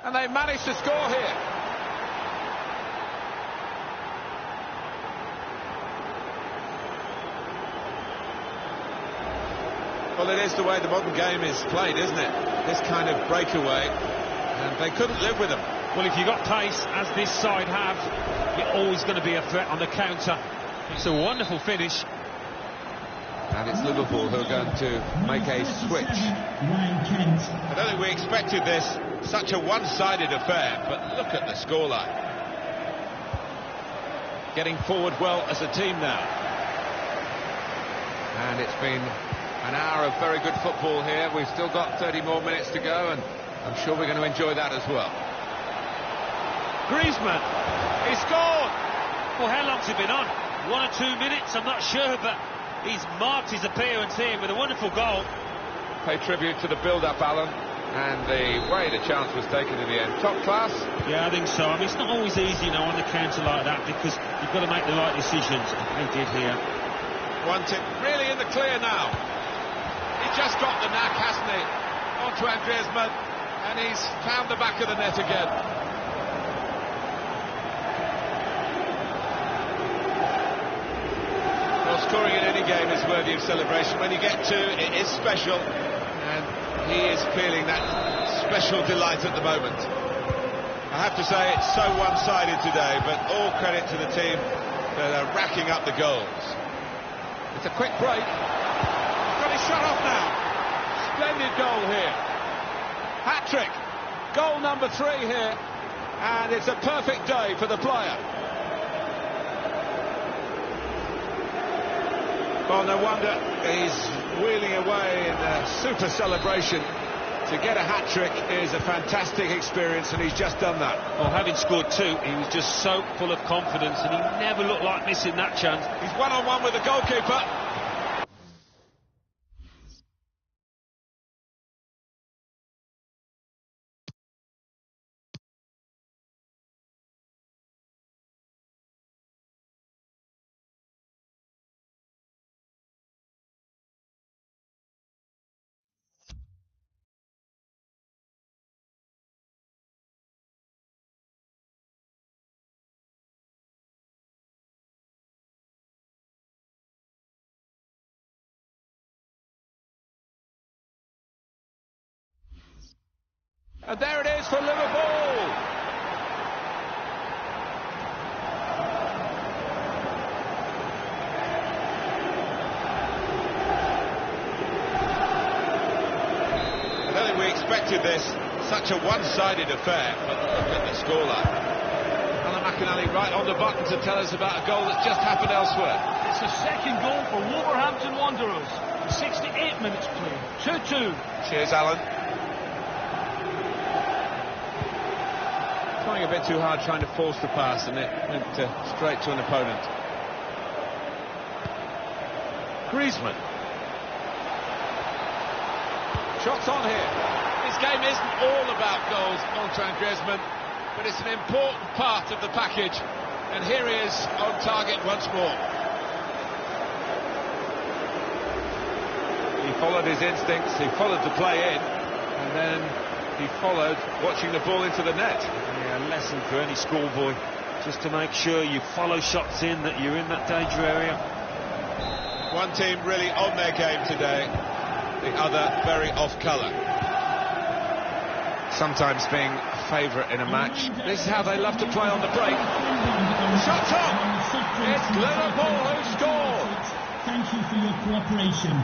And they managed to score here. Well, it is the way the modern game is played, isn't it? This kind of breakaway, and they couldn't live with them. Well, if you've got pace, as this side have, you're always going to be a threat on the counter. It's a wonderful finish. And it's Liverpool who are going to make a switch. I don't think we expected this, such a one-sided affair, but look at the scoreline. Getting forward well as a team now. And it's been an hour of very good football here. We've still got 30 more minutes to go, and I'm sure we're going to enjoy that as well. Griezmann, he scored! Well, how long's he been on? 1 or 2 minutes, I'm not sure, but he's marked his appearance here with a wonderful goal. Pay tribute to the build-up, Alan, and the way the chance was taken in the end. Top class? Yeah, I think so. I mean, it's not always easy, on the counter like that, because you've got to make the right decisions. They did here. One tip, really in the clear now. He's just got the knack, hasn't he? On to Griezmann, and he's found the back of the net again. Well, scoring in any game is worthy of celebration. When you get two, it is special, and he is feeling that special delight at the moment. I have to say, it's so one-sided today, but all credit to the team that are racking up the goals. It's a quick break. Got his shot off now. Splendid goal here. Hat-trick. Goal number 3 here, and it's a perfect day for the player. Well, no wonder he's wheeling away in a super celebration. To get a hat-trick is a fantastic experience, and he's just done that. Well, having scored 2, he was just so full of confidence, and he never looked like missing that chance. He's one-on-one with the goalkeeper. And there it is for Liverpool. I don't think we expected this, such a one-sided affair, but look at the scoreline. Alan McInally right on the button to tell us about a goal that's just happened elsewhere. It's the second goal for Wolverhampton Wanderers. 68 minutes play. 2-2. Cheers, Alan. Trying a bit too hard, trying to force the pass, and it went straight to an opponent. Griezmann. Shots on here. This game isn't all about goals, Antoine Griezmann, but it's an important part of the package. And here he is on target once more. He followed his instincts, he followed the play in, and then he followed watching the ball into the net. Yeah, a lesson for any schoolboy, just to make sure you follow shots in, that you're in that danger area. One team really on their game today, the other very off colour. Sometimes being a favourite in a match. This is how they love to play on the break. Shots on! It's Liverpool who scored! Thank you for your cooperation.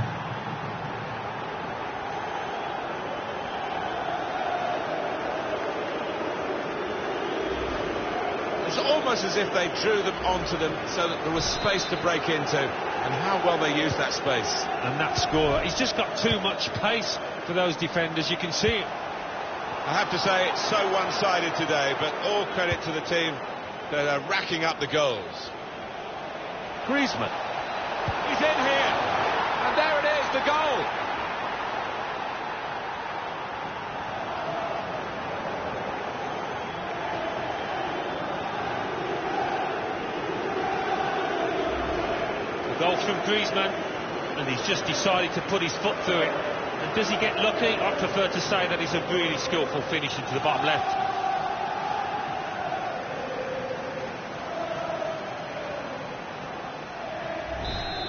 It's almost as if they drew them onto them so that there was space to break into, and how well they used that space. And that scorer, he's just got too much pace for those defenders, you can see it. I have to say it's so one-sided today, but all credit to the team that are racking up the goals. Griezmann. He's in here, and there it is, the goal. Goal from Griezmann, and he's just decided to put his foot through it. And does he get lucky? I prefer to say that he's a really skillful finish into the bottom left.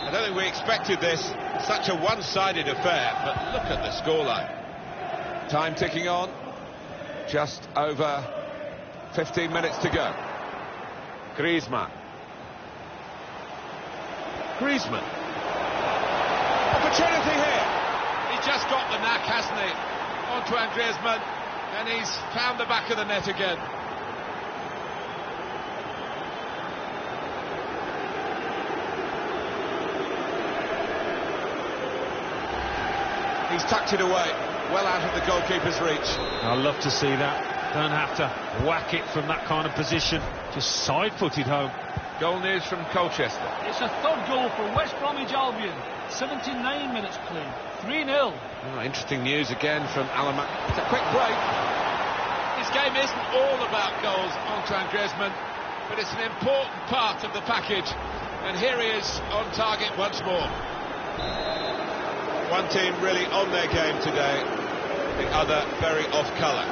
I don't think we expected this, such a one-sided affair, but look at the scoreline. Time ticking on, just over 15 minutes to go. Griezmann. Griezmann. Opportunity here. He's just got the knack, hasn't he? Antoine Griezmann, and he's found the back of the net again. He's tucked it away, well out of the goalkeeper's reach. I love to see that. Don't have to whack it from that kind of position. Just side-footed home. Goal news from Colchester. It's a third goal for West Bromwich Albion. 79 minutes play. 3-0. Oh, interesting news again from Alan McInally. It's a quick break. This game isn't all about goals, Antoine Griezmann, but it's an important part of the package. And here he is on target once more. One team really on their game today, the other very off colour.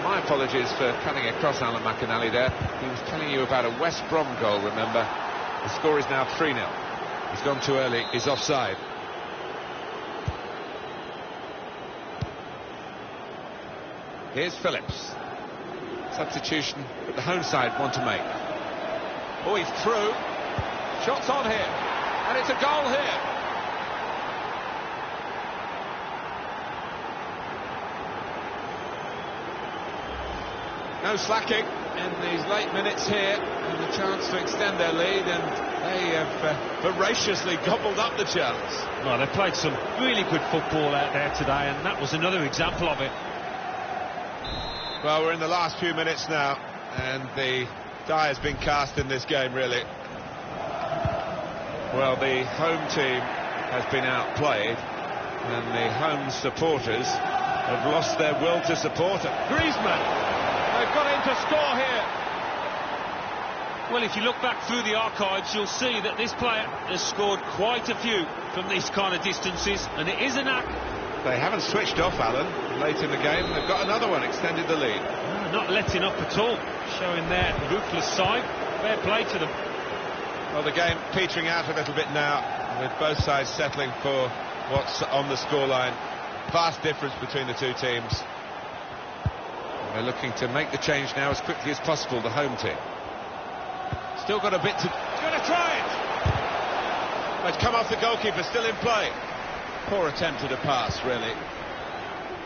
My apologies for cutting across Alan McInally there. He was telling you about a West Brom goal, remember. The score is now 3-0. He's gone too early, he's offside. Here's Phillips. Substitution that the home side want to make. Oh, he's through. Shots on here. And it's a goal here. No slacking in these late minutes here, and the chance to extend their lead, and they have voraciously gobbled up the chance. Well, they played some really good football out there today, and that was another example of it. Well, we're in the last few minutes now, and the die has been cast in this game, really. Well, the home team has been outplayed, and the home supporters have lost their will to support it. Griezmann! They've got him to score here. Well, if you look back through the archives, you'll see that this player has scored quite a few from these kind of distances, and it is a knack. They haven't switched off, Alan, late in the game. They've got another one, extended the lead. Not letting up at all, showing their ruthless side. Fair play to them. Well, the game petering out a little bit now, with both sides settling for what's on the scoreline. vast difference between the two teams. They're looking to make the change now as quickly as possible, the home team. Still got a bit to... He's going to try it! It's come off the goalkeeper, still in play. Poor attempt at a pass, really.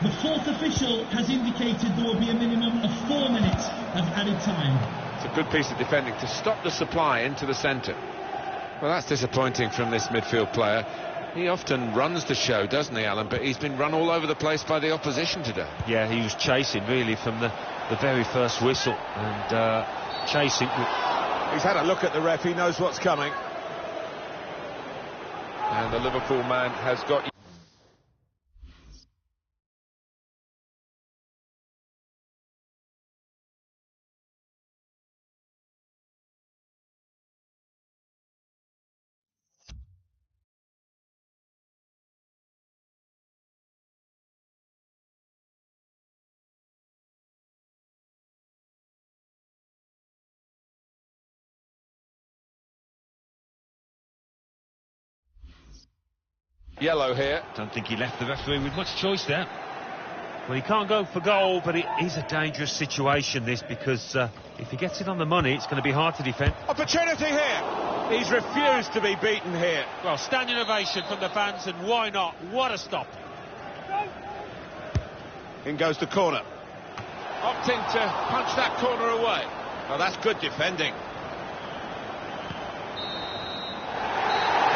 The fourth official has indicated there will be a minimum of 4 minutes of added time. It's a good piece of defending to stop the supply into the centre. Well, that's disappointing from this midfield player. He often runs the show, doesn't he, Alan? But he's been run all over the place by the opposition today. Yeah, he was chasing really from the very first whistle, and chasing. He's had a look at the ref, he knows what's coming. And the Liverpool man has got... Yellow here. Don't think he left the referee with much choice there. Well, he can't go for goal, but it is a dangerous situation, this, because if he gets it on the money, it's going to be hard to defend. Opportunity here. He's refused to be beaten here. Well, standing ovation from the fans, and why not? What a stop. In goes the corner. Opting to punch that corner away. Well, that's good defending.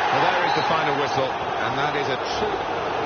Well, there is the final whistle, and that is a true...